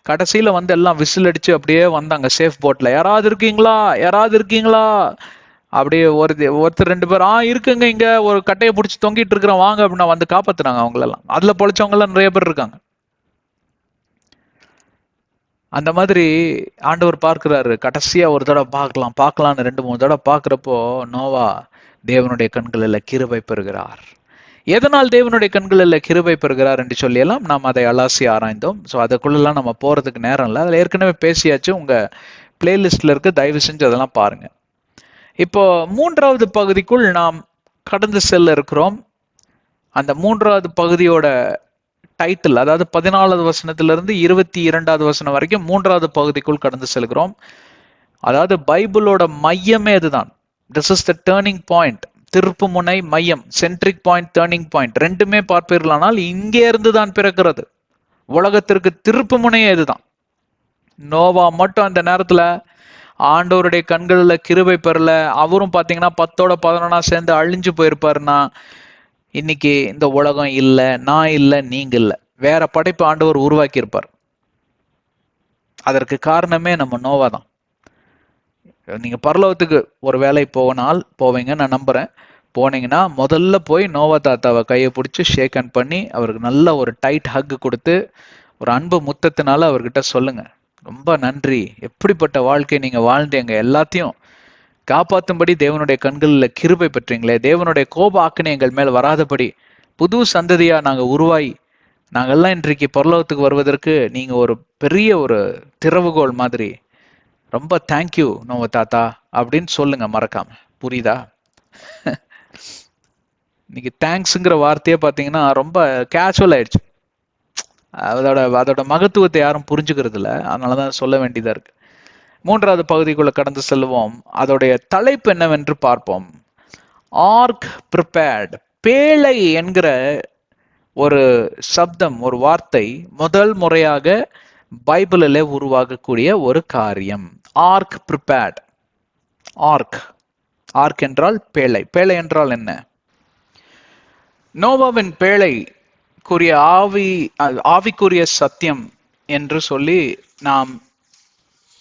கடைசியில வந்து எல்லாம் விசில் அடிச்சு அப்படியே வந்தாங்க சேஃப் போட்ல, யாராவது இருக்கீங்களா அப்படியே ஒருத்தர் 2 பேர் இருக்குங்க, இங்க ஒரு கட்டையை பிடிச்சி தொங்கிட்டு இருக்கிறோம் வாங்க அப்படின்னா வந்து காப்பாத்துனாங்க அவங்களெல்லாம். அதுல பொழைச்சவங்க எல்லாம் நிறைய பேர் இருக்காங்க. அந்த மாதிரி ஆண்டவர் பார்க்கிறாரு, கடைசியா ஒரு தடவை பார்க்கலான்னு 2-3 தடவை பார்க்கிறப்போ நோவா தேவனுடைய கண்களில் கிருபை பெறுகிறார். எதனால் தேவனுடைய கண்களில் கிருபை பெறுகிறார் என்று சொல்லியெல்லாம் நாம் அதை அலாசி ஆராய்ந்தோம். ஸோ அதுக்குள்ளெல்லாம் நம்ம போறதுக்கு நேரம் இல்லை, அதில் ஏற்கனவே பேசியாச்சு. உங்க பிளேலிஸ்ட்ல இருக்கு, தயவு செஞ்சு அதெல்லாம் பாருங்க. இப்போ 3வது பகுதிக்குள் நாம் கடந்து செல்ல இருக்கிறோம். அந்த 3வது பகுதியோட டைட்டில், அதாவது 14வது வசனத்திலிருந்து 22வது வசனம் வரைக்கும் 3வது பகுதிக்குள் கடந்து செல்கிறோம். அதாவது பைபிளோட மையமே இதுதான். This is the turning point. திருப்பு முனை மையம், சென்ட்ரிக் பாயிண்ட், டேர்னிங் பாயிண்ட் ரெண்டுமே பார்ப்பீர்களானால் இங்கே இருந்து தான் பிறக்கிறது. உலகத்திற்கு திருப்பு முனையே இதுதான். நோவா மட்டும் அந்த நேரத்துல ஆண்டவருடைய கண்களில் கிருபை பெறல, அவரும் பாத்தீங்கன்னா 10ஓட 11 சேர்ந்து அழிஞ்சு போயிருப்பாருன்னா இன்னைக்கு இந்த உலகம் இல்ல, நான் இல்ல, நீங்க இல்ல, வேற படைப்பு ஆண்டவர் உருவாக்கி இருப்பார். அதற்கு காரணமே நம்ம நோவா தான். நீங்க பரலோகத்துக்கு ஒரு வேலை போவீங்க நான் நம்புறேன். போனீங்கன்னா முதல்ல போய் நோவா தாத்தாவை கையை பிடிச்சி ஷேக் ஹேண்ட் பண்ணி அவருக்கு நல்ல ஒரு டைட் ஹக் கொடுத்து ஒரு அன்பு முத்தத்தினால அவர்கிட்ட சொல்லுங்க, ரொம்ப நன்றி, எப்படிப்பட்ட வாழ்க்கை நீங்க வாழ்ந்தீங்க, எல்லாத்தையும் காப்பாற்றும்படி தேவனுடைய கண்களில் கிருபை பெற்றீங்களே, தேவனுடைய கோப ஆக்கினை எங்கள் மேல் வராதபடி புது சந்ததியா நாங்க உருவாகி நாங்கெல்லாம் இன்றைக்கு பரலோகத்துக்கு வருவதற்கு நீங்க ஒரு பெரிய ஒரு திறவுகோல் மாதிரி, ரொம்ப தேங்க்யூ நோவா தாத்தா அப்படின்னு சொல்லுங்க மறக்காம. புரியுதா? இன்னைக்கு தேங்க்ஸுங்கிற வார்த்தையே பார்த்தீங்கன்னா ரொம்ப கேஷுவல் ஆயிடுச்சு. அதோட மகத்துவத்தை யாரும் புரிஞ்சுக்கிறது இல்லை. அதனாலதான் சொல்ல வேண்டியதா இருக்கு. 3வது பகுதிக்குள்ள கடந்து செல்வோம். அதோடைய தலைப்பு என்னவென்று பார்ப்போம். Ark prepared. பேழை என்கிற ஒரு சப்தம், ஒரு வார்த்தை முதல் முறையாக பைபிளிலே உருவாகக்கூடிய ஒரு காரியம். Arc prepared. ஆர்க், ஆர்க் என்றால் பேழை. பேழை என்றால் என்ன? நோவாவின் பேழை கூறிய ஆவிக்குரிய சத்தியம் என்று சொல்லி நாம்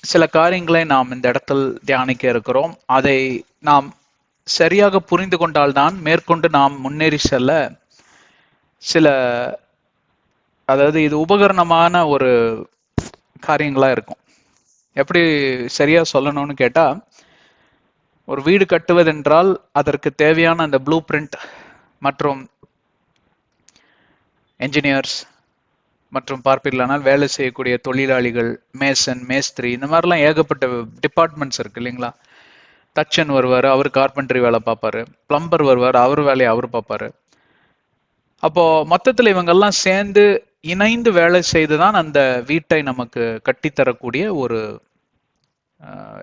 சில காரியங்களை நாம் இந்த இடத்தில் தியானிக்க இருக்கிறோம். அதை நாம் சரியாக புரிந்து கொண்டால்தான் மேற்கொண்டு நாம் முன்னேறி செல்ல சில, அதாவது இது உபகரணமான ஒரு காரியங்களா இருக்கும். எப்படி சரியா சொல்லணும்னு கேட்டா, ஒரு வீடு கட்டுவதென்றால் அதற்கு தேவையான அந்த ப்ளூ பிரிண்ட் மற்றும் என்ஜினியர்ஸ் மற்றும் பார்ப்பீர்களானால் வேலை செய்யக்கூடிய தொழிலாளிகள், மேசன், மேஸ்திரி, இந்த மாதிரிலாம் ஏகப்பட்ட டிபார்ட்மெண்ட்ஸ் இருக்கு இல்லைங்களா? தச்சன் வருவார், அவர் கார்பெண்டரி வேலை பார்ப்பாரு. பிளம்பர் வருவார், அவர் வேலையை அவர் பார்ப்பாரு. அப்போ மொத்தத்தில் இவங்கெல்லாம் சேர்ந்து இணைந்து வேலை செய்துதான் அந்த வீட்டை நமக்கு கட்டித்தரக்கூடிய ஒரு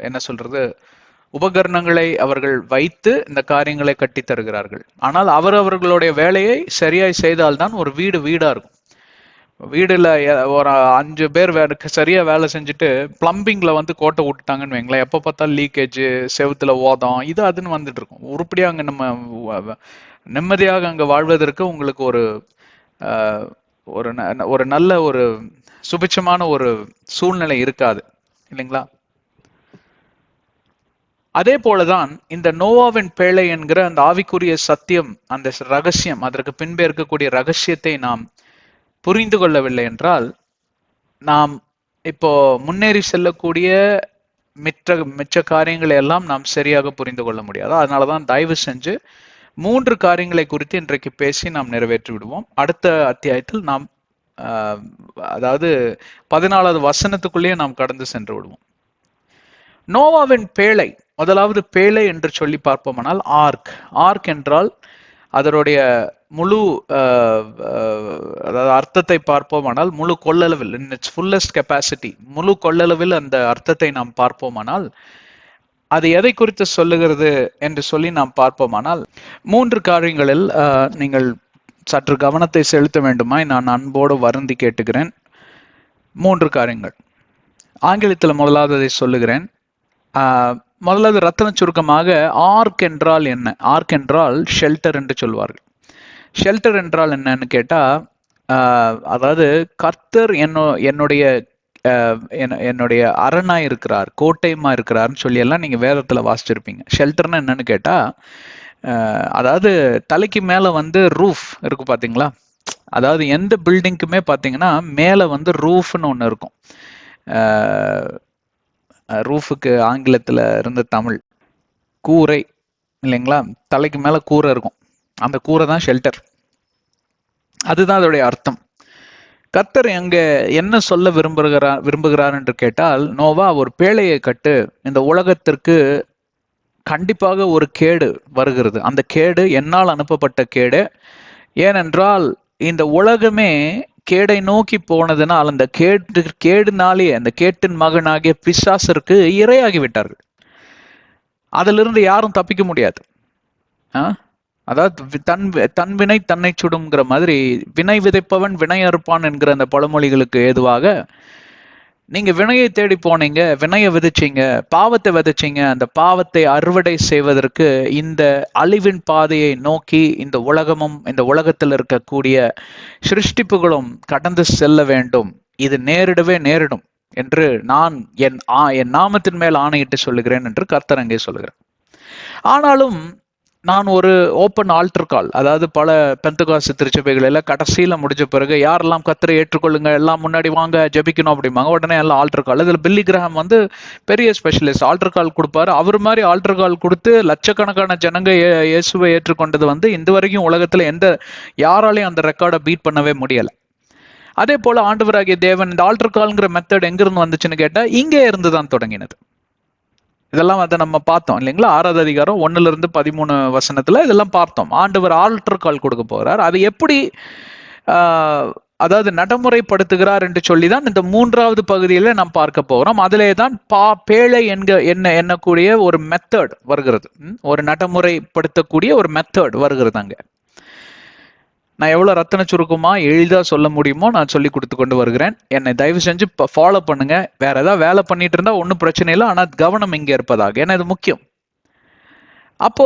என்ன சொல்றது, உபகரணங்களை அவர்கள் வைத்து இந்த காரியங்களை கட்டி தருகிறார்கள். ஆனால் அவர்களுடைய வேலையை சரியாய் செய்தால்தான் ஒரு வீடு வீடா இருக்கும். வீடுல ஒரு 5 பேர் சரியா வேலை செஞ்சுட்டு பிளம்பிங்ல வந்து கோட்டை விட்டுட்டாங்கன்னு வைங்களேன், எப்ப பார்த்தாலும் லீக்கேஜ், செவுத்துல ஓதம், இது அதுன்னு வந்துட்டு இருக்கும். உருப்படியா அங்க நம்ம நிம்மதியாக அங்க வாழ்வதற்கு உங்களுக்கு ஒரு நல்ல ஒரு சுபிட்சமான ஒரு சூழ்நிலை இருக்காது இல்லைங்களா? அதே போலதான் இந்த நோவாவின் பேழை என்கிற அந்த ஆவிக்குரிய சத்தியம், அந்த ரகசியம், அதற்கு பின்பே இருக்கக்கூடிய ரகசியத்தை நாம் புரிந்து கொள்ளவில்லை என்றால் நாம் இப்போ முன்னேறி செல்லக்கூடிய மிச்ச காரியங்களை எல்லாம் நாம் சரியாக புரிந்து கொள்ள முடியாது. அதனாலதான் தயவு செஞ்சு 3 காரியங்களை குறித்து இன்றைக்கு பேசி நாம் நிறைவேற்றி விடுவோம். அடுத்த அத்தியாயத்தில் நாம் அதாவது 14வது வசனத்துக்குள்ளேயே நாம் கடந்து சென்று விடுவோம். நோவாவின் பேழை, முதலாவது பேழை என்று சொல்லி பார்ப்போமானால் ஆர்க். ஆர்க் என்றால் அதனுடைய முழு அதாவது அர்த்தத்தை பார்ப்போமானால், முழு கொள்ளளவில், இன் இட்ஸ் ஃபுல்லஸ்ட் கெப்பாசிட்டி, முழு கொள்ளளவில் அந்த அர்த்தத்தை நாம் பார்ப்போமானால் அது எதை குறித்து சொல்லுகிறது என்று சொல்லி நாம் பார்ப்போமானால் 3 காரியங்களில் நீங்கள் சற்று கவனத்தை செலுத்த வேண்டுமாய் நான் அன்போடு வருந்தி கேட்டுக்கிறேன். 3 காரியங்கள். ஆங்கிலத்தில் முதலாவது அதை சொல்லுகிறேன். முதலாவது ரத்தன சுருக்கமாக ஆர்க் என்றால் என்ன? ஆர்க் என்றால் ஷெல்டர் என்று சொல்வார்கள். ஷெல்டர் என்றால் என்னன்னு கேட்டா, அதாவது கர்த்தர் என்னுடைய அரணாய் இருக்கிறார், கோட்டையுமா இருக்கிறார்னு சொல்லி எல்லாம் நீங்க வேதத்துல வாசிச்சிருப்பீங்க. ஷெல்டர்னா என்னன்னு கேட்டா, அதாவது தலைக்கு மேல வந்து ரூஃப் இருக்கு பாத்தீங்களா? அதாவது எந்த பில்டிங்க்குமே பாத்தீங்கன்னா மேல வந்து ரூஃப்னு ஒண்ணு இருக்கும். ரூஃபுக்கு ஆங்கிலத்துல இருந்த தமிழ் கூரை இல்லைங்களா? தலைக்கு மேல கூரை இருக்கும், அந்த கூரை தான் ஷெல்டர். அதுதான் அதோடைய அர்த்தம். கர்த்தர் எங்க என்ன சொல்ல விரும்புகிறார் என்று கேட்டால், நோவா ஒரு பேழையை கட்டு, இந்த உலகத்திற்கு கண்டிப்பாக ஒரு கேடு வருகிறது. அந்த கேடு என்னால் அனுப்பப்பட்ட கேடு. ஏனென்றால் இந்த உலகமே கேடை நோக்கி போனதுனால் அந்த கேடுனாலே அந்த கேட்டின் மகனாகிய பிசாசிற்கு இரையாகி விட்டார்கள். அதிலிருந்து யாரும் தப்பிக்க முடியாது. அதாவது தன் வினை தன்னை சுடுங்கிற மாதிரி, வினை விதைப்பவன் வினை அறுப்பான் என்கிற அந்த பழமொழிகளுக்கு ஏதுவாக, நீங்க வினையை தேடி போனீங்க, வினையை விதைச்சீங்க, பாவத்தை விதைச்சீங்க. அந்த பாவத்தை அறுவடை செய்வதற்கு இந்த அழிவின் பாதையை நோக்கி இந்த உலகமும் இந்த உலகத்தில் இருக்கக்கூடிய சிருஷ்டிப்புகளும் கடந்து செல்ல வேண்டும். இது நேரிடவே நேரிடும் என்று நான் என் நாமத்தின் மேல் ஆணையிட்டு சொல்லுகிறேன் என்று கர்த்தர் அங்கே சொல்லுகிறேன். ஆனாலும் நான் ஒரு ஓப்பன் ஆல்டர் கால், அதாவது பல பெந்தகாஸ்து திருச்சபைகள் எல்லாம் கடைசியில முடிஞ்ச பிறகு யாரெல்லாம் கர்த்தரை ஏற்றுக்கொள்ளுங்க, எல்லாம் முன்னாடி வாங்க ஜெபிக்கணும் அப்படிம்பாங்க. உடனே எல்லாம் ஆல்டர் கால். இதுல பில்லி கிரஹாம் வந்து பெரிய ஸ்பெஷலிஸ்ட், ஆல்டர் கால் கொடுப்பாரு. அவர் மாதிரி ஆல்டர் கால் கொடுத்து லட்சக்கணக்கான ஜனங்க இயேசுவை ஏற்றுக்கொண்டது வந்து இந்த வரைக்கும் உலகத்துல யாராலையும் அந்த ரெக்கார்டை பீட் பண்ணவே முடியல. அதே போல ஆண்டவராகிய தேவன் இந்த ஆல்டர் கால்ங்கிற மெத்தட் எங்கிருந்து வந்துச்சுன்னு கேட்டா இங்கே இருந்து தான் தொடங்கினது. இதெல்லாம் அதை நம்ம பார்த்தோம் இல்லைங்களா? 6வது அதிகாரம் 1-13 வசனத்துல இதெல்லாம் பார்த்தோம். ஆண்டவர் ஆல்டர் கால் கொடுக்க போகிறார். அது எப்படி அதாவது நடைமுறைப்படுத்துகிறார் என்று சொல்லிதான் இந்த 3வது பகுதியில நாம் பார்க்க போகிறோம். அதிலே தான் பேழை எண்ணக்கூடிய ஒரு மெத்தட் வருகிறது, ஒரு நடைமுறைப்படுத்தக்கூடிய ஒரு மெத்தட் வருகிறது. அங்க நான் எவ்வளவு ரத்தன சுருக்கமா எளிதா சொல்ல முடியுமோ நான் சொல்லி கொடுத்து கொண்டு வருகிறேன். என்னை தயவு செஞ்சு ஃபாலோ பண்ணுங்க. வேற ஏதாவது வேலை பண்ணிட்டு இருந்தா ஒன்றும் பிரச்சனை இல்லை, ஆனா கவனம் இங்க இருப்பதாக, ஏன்னா இது முக்கியம். அப்போ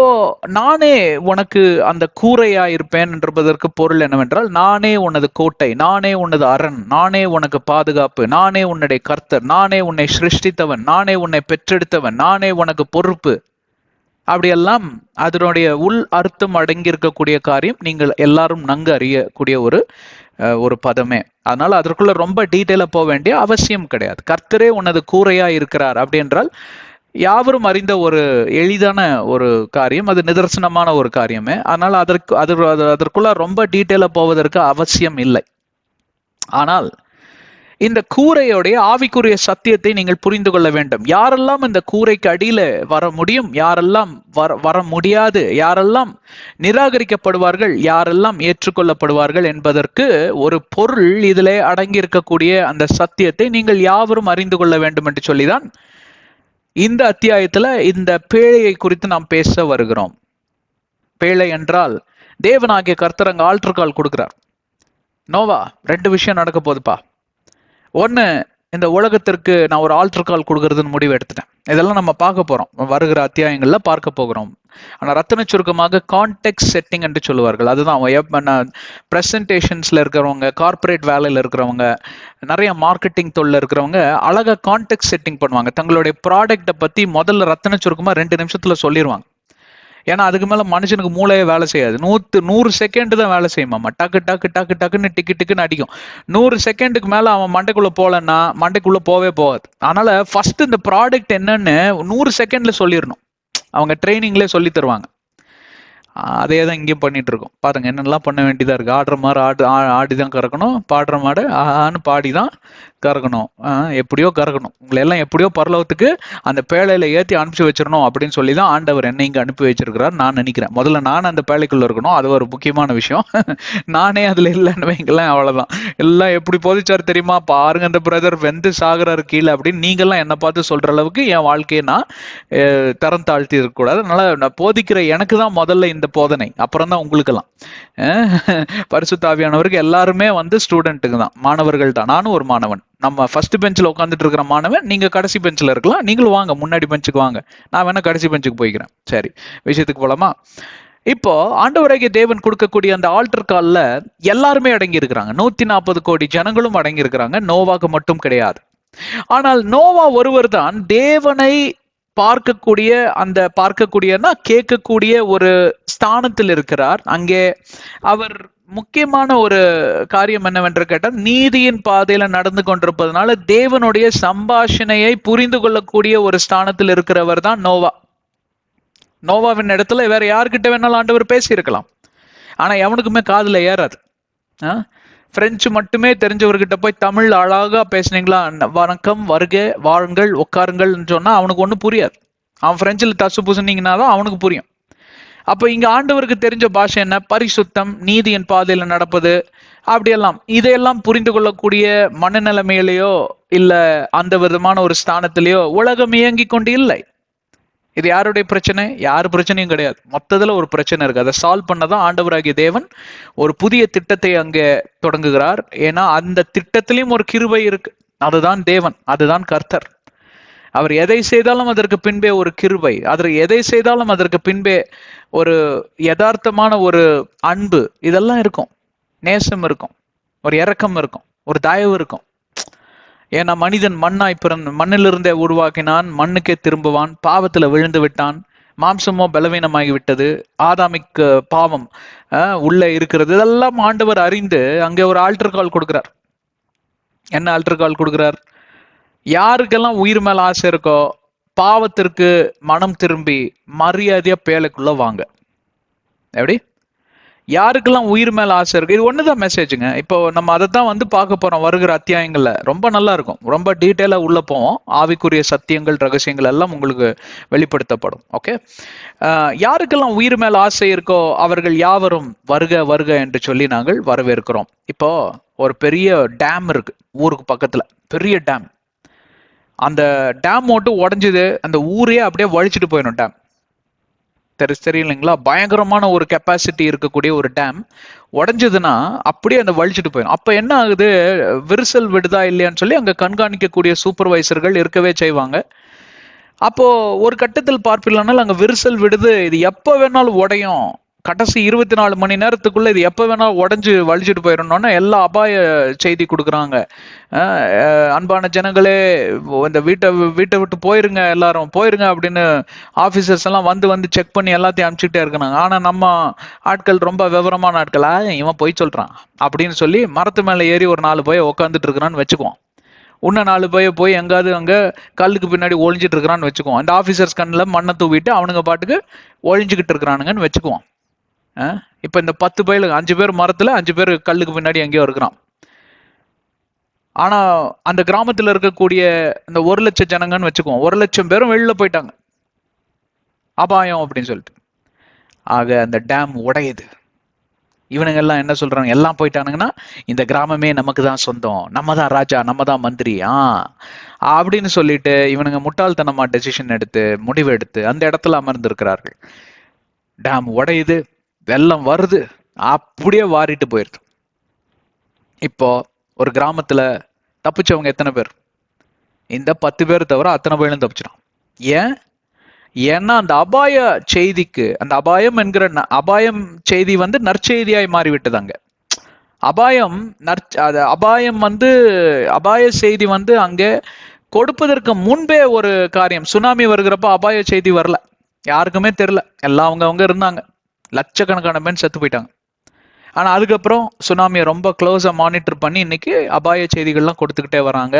நானே உனக்கு அந்த கூரையா இருப்பேன் என்பதற்கு பொருள் என்னவென்றால், நானே உனது கோட்டை, நானே உனது அரண், நானே உனக்கு பாதுகாப்பு, நானே உன்னுடைய கர்த்தர், நானே உன்னை சிருஷ்டித்தவன், நானே உன்னை பெற்றெடுத்தவன், நானே உனக்கு பொறுப்பு. அப்படியெல்லாம் அதனுடைய உள் அர்த்தம் அடங்கி இருக்கக்கூடிய காரியம் நீங்கள் எல்லாரும் நன்கு அறியக்கூடிய ஒரு பதமே. அதனால அதற்குள்ள ரொம்ப டீட்டெயிலா போக வேண்டிய அவசியம் கிடையாது. கர்த்தரே உனது கூரையா இருக்கிறார் அப்படி என்றால் யாவரும் அறிந்த ஒரு எளிதான ஒரு காரியம், அது நிதர்சனமான ஒரு காரியமே. அதனால அதற்குள்ள ரொம்ப டீட்டெயிலா போவதற்கு அவசியம் இல்லை. ஆனால் இந்த கூரையோடைய ஆவிக்குரிய சத்தியத்தை நீங்கள் புரிந்து கொள்ள வேண்டும். யாரெல்லாம் இந்த கூரைக்கு அடியில வர முடியும், யாரெல்லாம் வர முடியாது, யாரெல்லாம் நிராகரிக்கப்படுவார்கள், யாரெல்லாம் ஏற்றுக்கொள்ளப்படுவார்கள் என்பதற்கு ஒரு பொருள் இதிலே அடங்கி இருக்கக்கூடிய அந்த சத்தியத்தை நீங்கள் யாவரும் அறிந்து கொள்ள வேண்டும் என்று சொல்லிதான் இந்த அத்தியாயத்துல இந்த பேழையை குறித்து நாம் பேச வருகிறோம். பேழை என்றால் தேவனாகிய கர்த்தர் அங்க ஆல்டர் கால் கொடுக்கிறார். நோவா, 2 விஷயம் நடக்க போகுதுப்பா. ஒன்று, இந்த உலகத்திற்கு நான் ஒரு ஆல்டர் கால் கொடுக்கறதுன்னு முடிவு எடுத்துட்டேன். இதெல்லாம் நம்ம பார்க்க போறோம், வருகிற அத்தியாயங்கள்ல பார்க்க போகிறோம். ஆனால் ரத்தின சுருக்கமாக கான்டெக்ட் செட்டிங் என்று சொல்லுவார்கள். அதுதான் ப்ரெசன்டேஷன்ஸ்ல இருக்கிறவங்க, கார்பரேட் வேலையில் இருக்கிறவங்க, நிறைய மார்க்கெட்டிங் தொழில் இருக்கிறவங்க அழகா கான்டெக்ட் செட்டிங் பண்ணுவாங்க. தங்களுடைய ப்ராடக்டை பத்தி முதல்ல ரத்தின சுருக்கமா 2 நிமிஷத்துல சொல்லிடுவாங்க. ஏன்னா அதுக்கு மேல மனுஷனுக்கு மூளையே வேலை செய்யாது. 100 செகண்ட் தான் வேலை செய்யுமாமா. டக்கு டக்கு டக்கு டக்குன்னு டிக்குன்னு அடிக்கும். 100 செகண்டுக்கு மேல அவன் மண்டைக்குள்ள போலன்னா மண்டைக்குள்ள போவே போகாது. அதனால ஃபர்ஸ்ட் இந்த ப்ராடக்ட் என்னன்னு 100 செகண்ட்ல சொல்லிடணும். அவங்க ட்ரைனிங்லேயே சொல்லி தருவாங்க. அதே தான் இங்கேயும் பண்ணிட்டு இருக்கோம். பாருங்க என்னெல்லாம் பண்ண வேண்டியதா இருக்கு. ஆடுற மாதிரி ஆடிதான் கறக்கணும், பாடுற மாடு ஆன்னு பாடிதான் கறக்கணும், எப்படியோ கறக்கணும். உங்களை எல்லாம் எப்படியோ பரலோகத்துக்கு அந்த பேழையில ஏற்றி அனுப்பிச்சு வச்சிடணும் அப்படின்னு சொல்லி தான் ஆண்டவர் என்னை இங்க அனுப்பி வச்சிருக்கிறார் நான் நினைக்கிறேன். முதல்ல நான் அந்த பேழைக்குள்ள இருக்கணும், அது ஒரு முக்கியமான விஷயம். நானே அதுல இல்லைன்னு வைங்களேன், அவ்வளவுதான். எல்லாம் எப்படி போதிச்சாரு தெரியுமா, பாருங்க அந்த பிரதர் வெந்து சாகுறாரு கீழே அப்படின்னு நீங்கெல்லாம் என்னை பார்த்து சொல்ற அளவுக்கு என் வாழ்க்கையை நான் தரம் தாழ்த்தி இருக்கக்கூடாது. அதனால நான் போதிக்கிற எனக்கு தான் முதல்ல இந்த போதனை, அப்புறம் தான் உங்களுக்கெல்லாம். பரிசுத்த ஆவியானவருக்கு எல்லாருமே ஸ்டூடெண்ட்டுக்கு தான், மாணவர்கள் தான். நானும் ஒரு மாணவன். நம்ம ஃபர்ஸ்ட் பெஞ்சில் உட்காந்துட்டு இருக்கிற மாணவன், நீங்க கடைசி பெஞ்சில் இருக்கலாம். நீங்களும் வாங்க, முன்னாடி பெஞ்சுக்கு வாங்க, நான் வேணா கடைசி பெஞ்சுக்கு போய்க்கிறேன். சரி, விஷயத்துக்கு போலாமா? இப்போ ஆண்டவராகிய தேவன் கொடுக்கக்கூடிய அந்த ஆல்டர் கால்ல எல்லாருமே அடங்கி இருக்கிறாங்க. 140 கோடி ஜனங்களும் அடங்கி இருக்கிறாங்க, நோவாக்கு மட்டும் கிடையாது. ஆனால் நோவா ஒருவர் தான் தேவனை பார்க்கக்கூடியனா கேட்கக்கூடிய ஒரு ஸ்தானத்தில் இருக்கிறார். அங்கே அவர் முக்கியமான ஒரு காரியம் என்னவென்று கேட்டால், நீதியின் பாதையில நடந்து கொண்டிருப்பதனால தேவனுடைய சம்பாஷணையை புரிந்து கொள்ளக்கூடிய ஒரு ஸ்தானத்தில் இருக்கிறவர் தான் நோவா. நோவாவின் இடத்துல வேற யாருக்கிட்ட வேணாலும் ஆண்டவர் பேசி இருக்கலாம், ஆனா எவனுக்குமே காதுல ஏறாது. பிரெஞ்சு மட்டுமே தெரிஞ்சவர்கிட்ட போய் தமிழ் அழகா பேசுனீங்களா, வணக்கம், வருக, வாருங்கள், உட்காருங்கள்னு சொன்னா அவனுக்கு ஒன்றும் புரியாது. அவன் பிரெஞ்சில் தசு புசுனீங்கன்னா தான் அவனுக்கு புரியும். அப்ப இங்க ஆண்டவருக்கு தெரிஞ்ச பாஷை என்ன? பரிசுத்தம், நீதியின் பாதையில நடப்பது, அப்படியெல்லாம். இதையெல்லாம் புரிந்து கொள்ளக்கூடிய மனநிலைமையிலேயோ இல்ல அந்த விதமான ஒரு ஸ்தானத்திலேயோ உலகம் இயங்கி கொண்டு இல்லை. இது யாருடைய பிரச்சனை? யாரு பிரச்சனையும் கிடையாது. மொத்தத்துல ஒரு பிரச்சனை இருக்கு. அதை சால்வ் பண்ணதான் ஆண்டவராகிய தேவன் ஒரு புதிய திட்டத்தை அங்கே தொடங்குகிறார். ஏன்னா அந்த திட்டத்திலையும் ஒரு கிருபை இருக்கு. அதுதான் தேவன், அதுதான் கர்த்தர். அவர் எதை செய்தாலும் அதற்கு பின்பே ஒரு கிருபை, எதை செய்தாலும் அதற்கு பின்பே ஒரு யதார்த்தமான ஒரு அன்பு, இதெல்லாம் இருக்கும். நேசம் இருக்கும், ஒரு இரக்கம் இருக்கும், ஒரு தயவு இருக்கும். ஏன்னா மனிதன் மண்ணாய் மண்ணிலிருந்தே உருவாக்கினான், மண்ணுக்கே திரும்புவான், பாவத்துல விழுந்து விட்டான், மாம்சமோ பலவீனமாகி விட்டது, ஆதாமிக்கு பாவம் உள்ள இருக்கிறது. இதெல்லாம் ஆண்டவர் அறிந்து அங்கே ஒரு ஆல்டர் கால் கொடுக்கிறார். என்ன ஆல்டர் கால் கொடுக்கிறார்? யாருக்கெல்லாம் உயிர் மேல ஆசை இருக்கோ பாவத்திற்கு மனம் திரும்பி மரியாதையா பேலைக்குள்ள வாங்க. எப்படி? யாருக்கெல்லாம் உயிர் மேல ஆசை இருக்கு, இது ஒண்ணுதான் மெசேஜுங்க. இப்போ நம்ம அதை தான் வந்து பார்க்க போறோம் வருகிற அத்தியாயங்கள்ல. ரொம்ப நல்லா இருக்கும், ரொம்ப டீட்டெயிலா உள்ள போவோம். ஆவிக்குரிய சத்தியங்கள், ரகசியங்கள் எல்லாம் உங்களுக்கு வெளிப்படுத்தப்படும். ஓகே, யாருக்கெல்லாம் உயிர் மேல ஆசை இருக்கோ அவர்கள் யாவரும் வருக வருக என்று சொல்லி நாங்கள் வரவேற்கிறோம். இப்போ ஒரு பெரிய டேம் இருக்கு ஊருக்கு பக்கத்துல, பெரிய டேம். அந்த டேம் மட்டும் உடஞ்சுது, அந்த ஊரே அப்படியே வழிச்சிட்டு போயிடும். டேம் தெரியலைங்களா? பயங்கரமான ஒரு கெப்பாசிட்டி இருக்கக்கூடிய ஒரு டேம் உடஞ்சதுன்னா அப்படியே அந்த வழிச்சிட்டு போயிடும். அப்ப என்ன ஆகுது? விரிசல் விடுதா இல்லையான்னு சொல்லி அங்க கண்காணிக்கக்கூடிய சூப்பர்வைசர்கள் இருக்கவே செய்வாங்க. அப்போ ஒரு கட்டத்தில் பார்ப்பில்லைனால் அங்க விரிசல் விடுது, இது எப்ப வேணாலும் உடையும், கடைசி 24 மணி நேரத்துக்குள்ள இது எப்ப வேணாலும் உடஞ்சு வலிச்சுட்டு போயிடணும்னா எல்லா அபாய செய்தி கொடுக்குறாங்க. அன்பான ஜனங்களே, இந்த வீட்டை விட்டு போயிருங்க, எல்லாரும் போயிருங்க அப்படின்னு ஆபீசர்ஸ் எல்லாம் வந்து செக் பண்ணி எல்லாத்தையும் அனுப்பிச்சுட்டே இருக்கிறாங்க. ஆனா நம்ம ஆட்கள் ரொம்ப விவரமான ஆட்களா, இவன் போய் சொல்றான் அப்படின்னு சொல்லி மரத்து மேல ஏறி ஒரு 4 போய் உட்காந்துட்டு இருக்கிறான்னு வச்சுக்குவோம். இன்னும் 4 போய் எங்காவது அங்க கல்லுக்கு பின்னாடி ஒழிஞ்சிட்டு இருக்கிறான்னு வச்சுக்குவோம். இந்த ஆபீசர்ஸ் கண்ணில் மண்ணை தூவிட்டு அவனுங்க பாட்டுக்கு ஒழிஞ்சுக்கிட்டு இருக்கிறானுங்கன்னு வச்சுக்குவோம். இப்ப இந்த 10 பேர், 5 பேர் மரத்துல, 5 பேர் கல்லுக்கு பின்னாடி எங்கேயோ இருக்கிறான். ஆனா அந்த கிராமத்துல இருக்கக்கூடிய இந்த 1 லட்சம் ஜனங்கன்னு வச்சுக்குவோம், 1 லட்சம் பேரும் வெளியில போயிட்டாங்க அபாயம் அப்படின்னு சொல்லிட்டு. ஆக அந்த டேம் உடையுது. இவனுங்க எல்லாம் என்ன சொல்றாங்க? எல்லாம் போயிட்டானுங்கன்னா இந்த கிராமமே நமக்கு தான் சொந்தம், நம்ம தான் ராஜா, நம்ம தான் மந்திரி அப்படின்னு சொல்லிட்டு இவனுங்க முட்டாள்தனமா டெசிஷன் எடுத்து, முடிவு எடுத்து அந்த இடத்துல அமர்ந்து இருக்கிறார்கள். டேம் உடையுது, வெள்ளம் வருது, அப்படியே வாரிட்டு போயிருது. இப்போ ஒரு கிராமத்துல தப்பிச்சவங்க எத்தனை பேர்? இந்த 10 பேர் தவிர அத்தனை பேரும் தப்பிச்சிடும். ஏன்னா அந்த அபாய செய்திக்கு, அந்த அபாயம் என்கிற அபாயம் செய்தி வந்து நற்செய்தியாய் மாறிவிட்டது. அங்க அபாயம் அபாயம் வந்து அபாய செய்தி வந்து அங்கே கொடுப்பதற்கு முன்பே ஒரு காரியம். சுனாமி வருகிறப்ப அபாய செய்தி வரல, யாருக்குமே தெரியல, எல்லாம் அவங்க இருந்தாங்க. லட்சக்கணக்கான பேர் செத்து போயிட்டாங்க. ஆனா அதுக்கப்புறம் சுனாமியை ரொம்ப க்ளோஸா மானிட்டர் பண்ணி இன்னைக்கு அபாய செய்திகள்லாம் கொடுத்துக்கிட்டே வராங்க.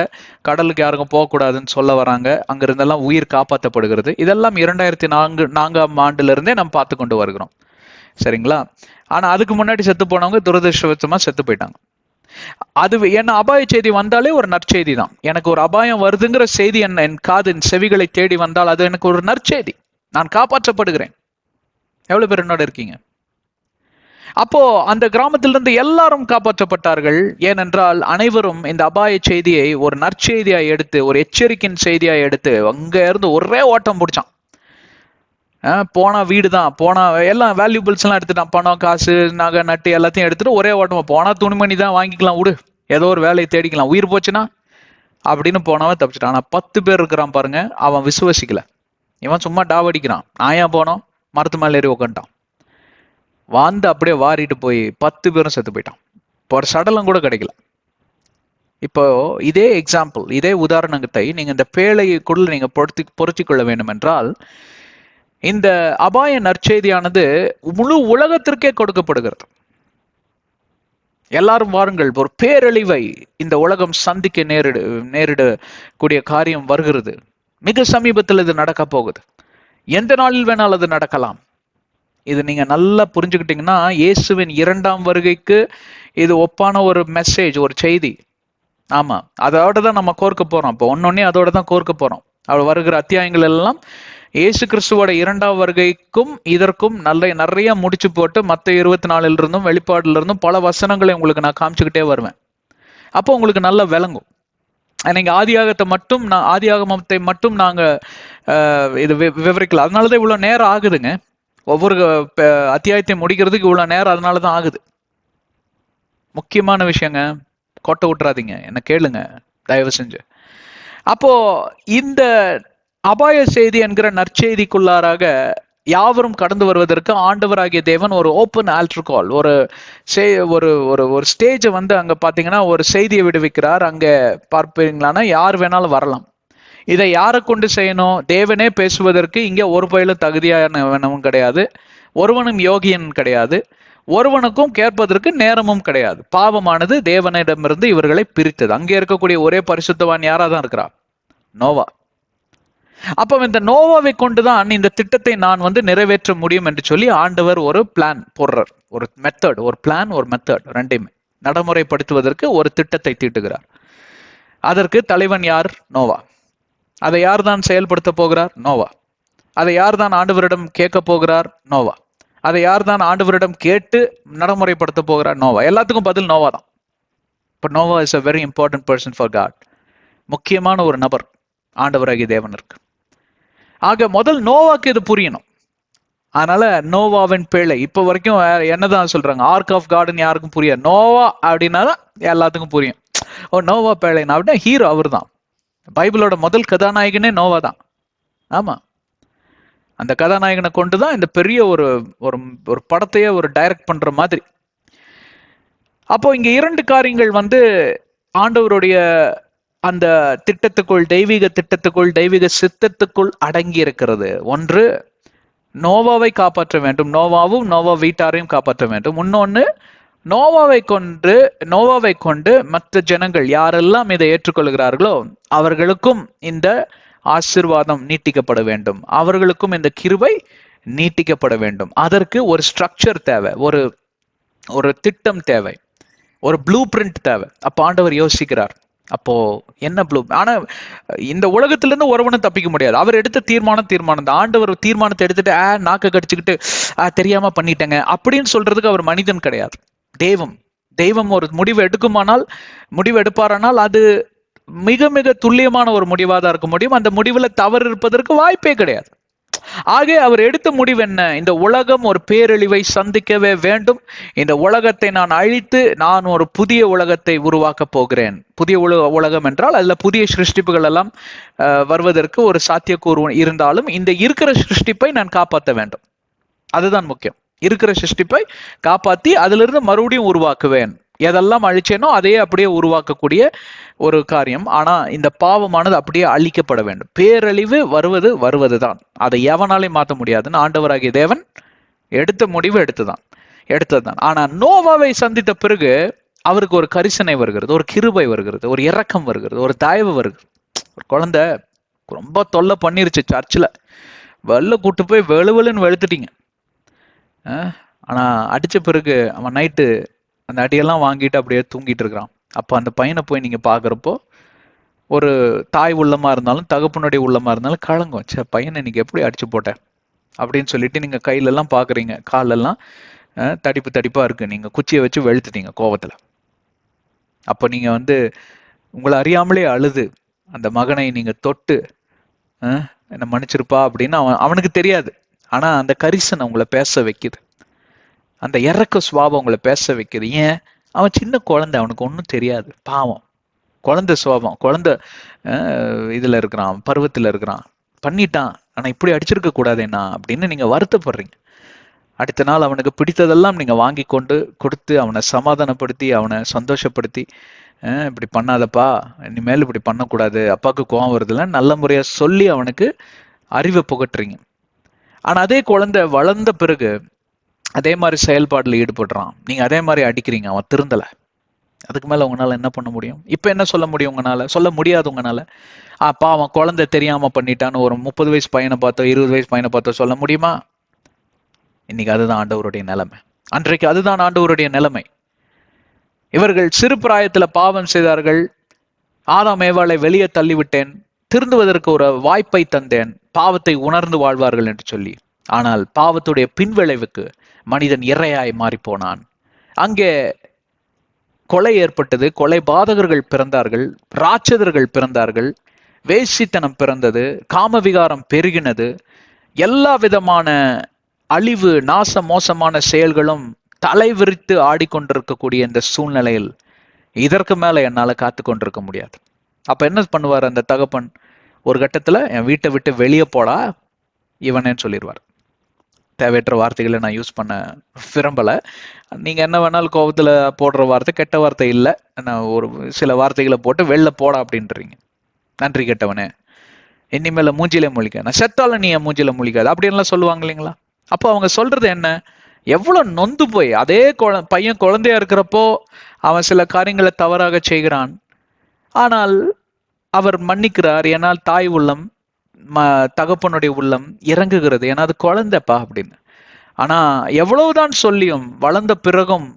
கடலுக்கு யாருக்கும் போகக்கூடாதுன்னு சொல்ல வராங்க. அங்க இருந்தெல்லாம் உயிர் காப்பாற்றப்படுகிறது. இதெல்லாம் 2004ஆம் ஆண்டுல இருந்தே நம்ம பார்த்து கொண்டு வருகிறோம். சரிங்களா? ஆனா அதுக்கு முன்னாடி செத்து போனவங்க துரதிருஷ்டவசமா செத்து போயிட்டாங்க. அது என்ன, அபாய செய்தி வந்தாலே ஒரு நற்செய்தி தான். எனக்கு ஒரு அபாயம் வருதுங்கிற செய்தி என் காதின் செவிகளை தேடி வந்தால் அது எனக்கு ஒரு நற்செய்தி. நான் காப்பாற்றப்படுகிறேன். எவ்வளவு பேர் என்னோட இருக்கீங்க? அப்போ அந்த கிராமத்திலிருந்து எல்லாரும் காப்பாற்றப்பட்டார்கள். ஏனென்றால் அனைவரும் இந்த அபாய செய்தியை ஒரு நற்செய்தியாய் எடுத்து, ஒரு எச்சரிக்கையின் செய்தியாய் எடுத்து அங்க இருந்து ஒரே ஓட்டம் பிடிச்சான். போனா வீடு தான், போனா எல்லாம் வேல்யூபிள்ஸ் எல்லாம் எடுத்துட்டான், பணம், காசு, நகை, நட்டு எல்லாத்தையும் எடுத்துட்டு ஒரே ஓட்டமா. போனா துணிமணி தான் வாங்கிக்கலாம், விடு, ஏதோ ஒரு வேலையை தேடிக்கலாம், உயிர் போச்சுன்னா அப்படின்னு போனவன் தப்பிச்சிட்டான். ஆனா 10 பேர் இருக்கிறான் பாருங்க, அவன் விசுவசிக்கல. இவன் சும்மா டாவடிக்கிறான். நான் ஏன் போனோம்? மரத்து மேல ஏறி உட்காந்துட்டான். வாழ்ந்து அப்படியே வாரிட்டு போய் 10 பேரும் செத்து போயிட்டான். இப்போ ஒரு சடலம் கூட கிடைக்கல. இப்போ இதே எக்ஸாம்பிள், இதே உதாரணத்தை நீங்க இந்த பேழைக்குள்ள நீங்க பொருத்தி கொள்ள வேண்டும் என்றால், இந்த அபாய நற்செய்தியானது முழு உலகத்திற்கே கொடுக்கப்படுகிறது. எல்லாரும் வாருங்கள், ஒரு பேரழிவை இந்த உலகம் சந்திக்க நேரிடக்கூடிய காரியம் வருகிறது. மிக சமீபத்தில் இது நடக்க போகுது. எந்த நாளில் வேணாலும் அது நடக்கலாம். இது நீங்க நல்லா புரிஞ்சுக்கிட்டீங்கன்னா, இயேசுவின் 2ஆம் வருகைக்கு இது ஒப்பான ஒரு மெசேஜ், ஒரு செய்தி. ஆமா, அதோட தான் நம்ம கோர்க்க போறோம். இப்போ ஒன்னொன்னே அதோட தான் கோர்க்க போறோம். அவர் வருகிற அத்தியாயங்கள் எல்லாம் இயேசு கிறிஸ்துவோட இரண்டாம் வருகைக்கும் இதற்கும் நிறைய முடிச்சு போட்டு மத்த 24 இருந்தும் வெளிப்பாடுல இருந்தும் பல வசனங்களை உங்களுக்கு நான் காமிச்சுக்கிட்டே வருவேன். அப்போ உங்களுக்கு நல்லா விளங்கும். நீங்க ஆதியாகமத்தை மட்டும் நாங்க இது விவரிக்கல. அதனாலதான் இவ்வளவு நேரம் ஆகுதுங்க. ஒவ்வொரு அத்தியாயத்தை முடிக்கிறதுக்கு இவ்வளவு நேரம் அதனாலதான் ஆகுது. முக்கியமான விஷயங்க, கொட்டை விட்டுறாதீங்க, என்ன கேளுங்க தயவு செஞ்சு. அப்போ இந்த அபாய செய்தி என்கிற நற்செய்திக்குள்ளாராக யாவரும் கடந்து வருவதற்கு ஆண்டவராகிய தேவன் ஒரு ஓப்பன் ஆல்டர் கால், ஒரு ஒரு ஸ்டேஜை வந்து அங்க பாத்தீங்கன்னா ஒரு செய்தியை விடுவிக்கிறார். அங்க பார்ப்பீங்களான்னா யார் வேணாலும் வரலாம். இதை யாரை கொண்டு செய்யணும்? தேவனே பேசுவதற்கு இங்க ஒரு பயிலும் தகுதியானவனும் கிடையாது, ஒருவனும் யோகியன் கிடையாது, ஒருவனுக்கும் கேட்பதற்கு நேரமும் கிடையாது. பாவமானது தேவனிடமிருந்து இவர்களை பிரித்தது. அங்கே இருக்கக்கூடிய ஒரே பரிசுத்தவான் யாரா தான் இருக்கிறா? நோவா. அப்ப இந்த நோவாவை கொண்டுதான் இந்த திட்டத்தை நான் வந்து நிறைவேற்ற முடியும் என்று சொல்லி ஆண்டவர் ஒரு பிளான் போடுறார். ஒரு மெத்தட், ஒரு பிளான், ஒரு மெத்தட், ரெண்டையுமே நடைமுறைப்படுத்துவதற்கு ஒரு திட்டத்தை தீட்டுகிறார். அதற்கு தலைவன் யார்? நோவா. அதை யார் தான் செயல்படுத்த போகிறார்? நோவா. அதை யார் தான் ஆண்டவரிடம் கேட்க போகிறார்? நோவா. அதை யார் தான் ஆண்டவரிடம் கேட்டு நடைமுறைப்படுத்த போகிறார்? நோவா. எல்லாத்துக்கும் பதில் நோவா தான். இப்போ Noah is a very important person for God. முக்கியமான ஒரு நபர் ஆண்டவராகிய தேவனுக்கு. ஆக முதல் நோவாக்கு இது புரியணும். அதனால நோவாவின் பிழை இப்ப வரைக்கும் என்னதான் சொல்றாங்க, ஆர்க் ஆஃப் கார்டன் யாருக்கும் புரியாது. நோவா அப்படின்னா தான் எல்லாத்துக்கும் புரியும். ஓ, நோவா பிழைனா அப்படின்னா ஹீரோ அவர் தான். பைபிளோட முதல் கதாநாயகனே நோவா தான். ஆமா, அந்த கதாநாயகனை கொண்டுதான் இந்த பெரிய ஒரு ஒரு படத்தையே ஒரு டைரக்ட் பண்ற மாதிரி. அப்போ இங்க இரண்டு காரியங்கள் வந்து ஆண்டவருடைய அந்த திட்டத்துக்குள், தெய்வீக திட்டத்துக்குள், தெய்வீக சித்தத்துக்குள் அடங்கி இருக்கிறது. ஒன்று, நோவாவை காப்பாற்ற வேண்டும், நோவாவும் நோவா வீட்டாரையும் காப்பாற்ற வேண்டும். இன்னொன்னு, நோவாவை கொண்டு மற்ற ஜனங்கள் யாரெல்லாம் இதை ஏற்றுக்கொள்கிறார்களோ அவர்களுக்கும் இந்த ஆசீர்வாதம் நீட்டிக்கப்பட வேண்டும், அவர்களுக்கும் இந்த கிருபை நீட்டிக்கப்பட வேண்டும். அதற்கு ஒரு ஸ்ட்ரக்சர் தேவை, ஒரு திட்டம் தேவை, ஒரு ப்ளூ பிரிண்ட் தேவை. அப்ப ஆண்டவர் யோசிக்கிறார். அப்போ என்ன ப்ளூ? ஆனா இந்த உலகத்துல இருந்து ஒருவனும் தப்பிக்க முடியாது. அவர் எடுத்த தீர்மானம் தான். ஆண்டவர் தீர்மானத்தை எடுத்துட்டு நாக்க கடிச்சுக்கிட்டு தெரியாம பண்ணிட்டேங்க அப்படின்னு சொல்றதுக்கு அவர் மனிதன் கிடையாது, தெய்வம். ஒரு முடிவு எடுப்பாரானால் அது மிக மிக துல்லியமான ஒரு முடிவாக தான் இருக்க முடியும். அந்த முடிவுல தவறு இருப்பதற்கு வாய்ப்பே கிடையாது. ஆக அவர் எடுத்த முடிவு என்ன? இந்த உலகம் ஒரு பேரழிவை சந்திக்கவே வேண்டும், இந்த உலகத்தை நான் அழித்து நான் ஒரு புதிய உலகத்தை உருவாக்க போகிறேன். புதிய உலகம் என்றால் அதுல புதிய சிருஷ்டிப்புகள் எல்லாம் வருவதற்கு ஒரு சாத்தியக்கூறு இருந்தாலும் இந்த இருக்கிற சிருஷ்டிப்பை நான் காப்பாற்ற வேண்டும். அதுதான் முக்கியம். இருக்கிற சிருஷ்டிப்பை காப்பாத்தி அதிலிருந்து மறுபடியும் உருவாக்குவேன். எதெல்லாம் அழிச்சேனோ அதையே அப்படியே உருவாக்கக்கூடிய ஒரு காரியம். ஆனா இந்த பாவமானது அப்படியே அழிக்கப்பட வேண்டும். பேரழிவு வருவதுதான், அதை எவனாலையும் மாற்ற முடியாதுன்னு ஆண்டவராகிய தேவன் எடுத்த முடிவு எடுத்ததுதான். ஆனா நோவாவை சந்தித்த பிறகு அவருக்கு ஒரு கரிசனை வருகிறது, ஒரு கிருபை வருகிறது, ஒரு இரக்கம் வருகிறது, ஒரு தயவு வருகிறது. ஒரு குழந்தை ரொம்ப தொல்லை பண்ணிருச்சு சர்ச்சில், கூட்டு போய் வெளுன்னு வெளுத்துட்டீங்க. ஆனா அடிச்ச பிறகு அவன் நைட்டு அந்த அடியெல்லாம் வாங்கிட்டு அப்படியே தூங்கிட்டு இருக்கிறான். அப்போ அந்த பையனை போய் நீங்க பாக்குறப்போ ஒரு தாய் உள்ளமா இருந்தாலும் தகப்பனுடைய உள்ளமா இருந்தாலும் கலங்கும். சே, பையனை நீங்க எப்படி அடிச்சு போட்ட அப்படின்னு சொல்லிட்டு நீங்க கையில எல்லாம் பாக்குறீங்க, காலெல்லாம் தடிப்பா இருக்கு, நீங்க குச்சியை வச்சு வெளுத்துட்டீங்க கோவத்துல. அப்ப நீங்க வந்து உங்களை அறியாமலே அழுது அந்த மகனை நீங்க தொட்டு என்ன மன்னிச்சிருப்பா அப்படின்னு அவனுக்கு தெரியாது. ஆனா அந்த கரிசனை உங்களை பேச வைக்குது, அந்த இறக்க சுவாபம் உங்களை பேச வைக்குது. ஏன்? அவன் சின்ன குழந்தை, அவனுக்கு ஒன்றும் தெரியாது, பாவம், குழந்தை சுவாபம், குழந்தை இதுல இருக்கிறான், பருவத்துல இருக்கிறான், பண்ணிட்டான், ஆனா இப்படி அடிச்சிருக்க கூடாதேண்ணா அப்படின்னு நீங்க வருத்தப்படுறீங்க. அடுத்த நாள் அவனுக்கு பிடித்ததெல்லாம் நீங்க வாங்கி கொண்டு கொடுத்து அவனை சமாதானப்படுத்தி அவனை சந்தோஷப்படுத்தி, இப்படி பண்ணாதப்பா, இனிமேல் இப்படி பண்ணக்கூடாது, அப்பாவுக்கு கோவம் வருதுல நல்ல முறையா சொல்லி அவனுக்கு அறிவை புகட்டுறீங்க. ஆனா அதே குழந்தை வளர்ந்த பிறகு அதே மாதிரி செயல்பாடுல ஈடுபடுறான், நீங்க அதே மாதிரி அடிக்கிறீங்க, அவன் திருந்தல. அதுக்கு மேல உங்களால என்ன பண்ண முடியும்? இப்ப என்ன சொல்ல முடியும் உங்களால? சொல்ல முடியாது உங்களால. அவன் குழந்தை தெரியாம பண்ணிட்டான்னு ஒரு 30 வயசு பையனை பார்த்தோ 20 வயசு பையனை பார்த்தோ சொல்ல முடியுமா? இன்னைக்கு அதுதான் ஆண்டவருடைய நிலைமை. அன்றைக்கு அதுதான் ஆண்டவருடைய நிலைமை. இவர்கள் சிறு பிராயத்துல பாவம் செய்தார்கள். ஆதாம் ஏவாளை வெளியே தள்ளிவிட்டேன், திருந்துவதற்கு ஒரு வாய்ப்பை தந்தேன், பாவத்தை உணர்ந்து வாழ்வார்கள் என்று சொல்லி. ஆனால் பாவத்துடைய பின்விளைவுக்கு மனிதன் இரையாய் மாறி போனான். அங்கே கொலை ஏற்பட்டது, கொலை பாதகர்கள் பிறந்தார்கள், ராட்சதர்கள் பிறந்தார்கள், வேசித்தனம் பிறந்தது, காமவிகாரம் பெருகினது, எல்லா விதமான அழிவு நாச மோசமான செயல்களும் தலைவிரித்து ஆடிக்கொண்டிருக்கக்கூடிய இந்த சூழ்நிலையில் இதற்கு மேல என்னால காத்து கொண்டிருக்க முடியாது. அப்ப என்ன பண்ணுவார் அந்த தகப்பன்? ஒரு கட்டத்துல என் வீட்டை விட்டு வெளியே போடா இவனேன்னு சொல்லிடுவார். தேவையற்ற வார்த்தைகளை நான் யூஸ் பண்ண விரும்பல. நீங்க என்ன வேணாலும் கோபத்துல போடுற வார்த்தை கெட்ட வார்த்தை இல்லை. நான் ஒரு சில வார்த்தைகளை போட்டு வெளில போடா அப்படின்றீங்க. நன்றி கெட்டவனே, இனிமேல மூஞ்சிலே முழிக்க, நான் செத்தாலும் நீ என் மூஞ்சில முழிக்காது அப்படின்லாம் சொல்லுவாங்க இல்லைங்களா? அப்போ அவங்க சொல்றது என்ன? எவ்வளவு நொந்து போய் அதே பையன் குழந்தையா இருக்கிறப்போ அவன் சில காரியங்களை தவறாக செய்கிறான், ஆனால் அவர் மன்னிக்கிறார். ஏனால் தாய் உள்ளம் தகப்பனுடைய உள்ளம் இறங்குகிறது, ஏன்னா அது குழந்தைப்பா அப்படின்னு. ஆனா எவ்வளவுதான் சொல்லியும் வளர்ந்த பிறகும்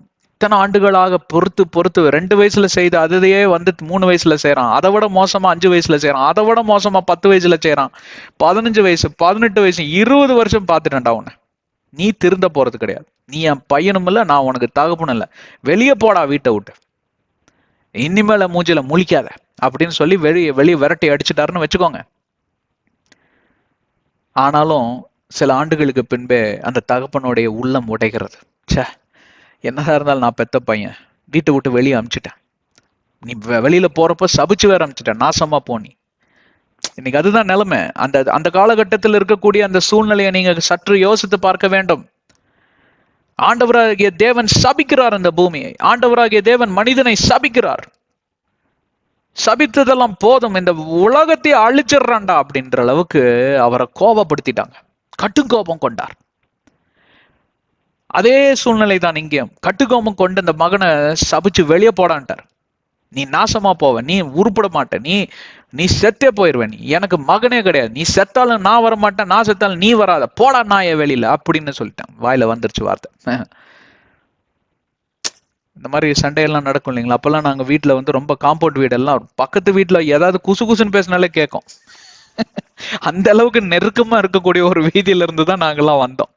இத்தனை ஆண்டுகளாக பொறுத்து 2 வயசுல செய்து அதையே வந்து 3 வயசுல செய்யறான், அதை விட மோசமா 5 வயசுல செய்யறான், அதை விட மோசமா 10 வயசுல செய்யறான், 15 வயசு 18 வயசு 20 வருஷம் பார்த்துட்டேன்டா உன்னை, நீ திருந்த போறது கிடையாது, நீ என் பையனும் இல்ல, நான் உனக்கு தகப்பனும் இல்ல, வெளியே போடா வீட்டை விட்டு, இனிமேல மூஞ்சில முழிக்காத அப்படின்னு சொல்லி வெளியே விரட்டி அடிச்சுட்டாருன்னு வச்சுக்கோங்க. ஆனாலும் சில ஆண்டுகளுக்கு பின்பே அந்த தகப்பனுடைய உள்ளம் உடைகிறது. சே, என்னதான் இருந்தாலும் நான் பெத்த பையன், வீட்டை விட்டு வெளியே அனுப்பிச்சிட்டேன், நீ வெளியில போறப்ப சபிச்சு வேற அனுப்பிச்சிட்டேன், நாசமா போனி. இன்னைக்கு அதுதான் நிலைமை. அந்த காலகட்டத்தில் இருக்கக்கூடிய அந்த சூழ்நிலையை நீங்க சற்று யோசித்து பார்க்க வேண்டும். ஆண்டவராகிய தேவன் சபிக்கிறார் அந்த பூமியை, ஆண்டவராகிய தேவன் மனிதனை சபிக்கிறார். சபித்ததெல்லாம் போதும், இந்த உலகத்தை அழிச்சிடறான்டா அப்படின்ற அளவுக்கு அவரை கோபப்படுத்திட்டாங்க, கட்டுக்கோபம் கொண்டார். அதே சூழ்நிலை தான் இங்கேயும். கட்டுக்கோபம் கொண்டு இந்த மகனை சபிச்சு வெளியே போடான்ட்டார். நீ நாசமா போவ, நீ உருப்பட மாட்ட, நீ செத்தே போயிருவ, நீ எனக்கு மகனே கிடையாது, நீ செத்தாலும் நான் வர மாட்டேன், நான் செத்தாலும் நீ வராத, போடா நான் என் வெளியில அப்படின்னு சொல்லிட்டேன். வாயில வந்துருச்சு வார்த்தை. இந்த மாதிரி சண்டையெல்லாம் நடக்கும் இல்லைங்களா? அப்பெல்லாம் நாங்க வீட்டுல வந்து ரொம்ப காம்பவுண்ட் வீடெல்லாம், பக்கத்து வீட்டுல ஏதாவது குசு குசுன்னு பேசினாலே கேட்கும். அந்த அளவுக்கு நெருக்கமா இருக்கக்கூடிய ஒரு வீதியில இருந்து தான் நாங்கெல்லாம் வந்தோம்.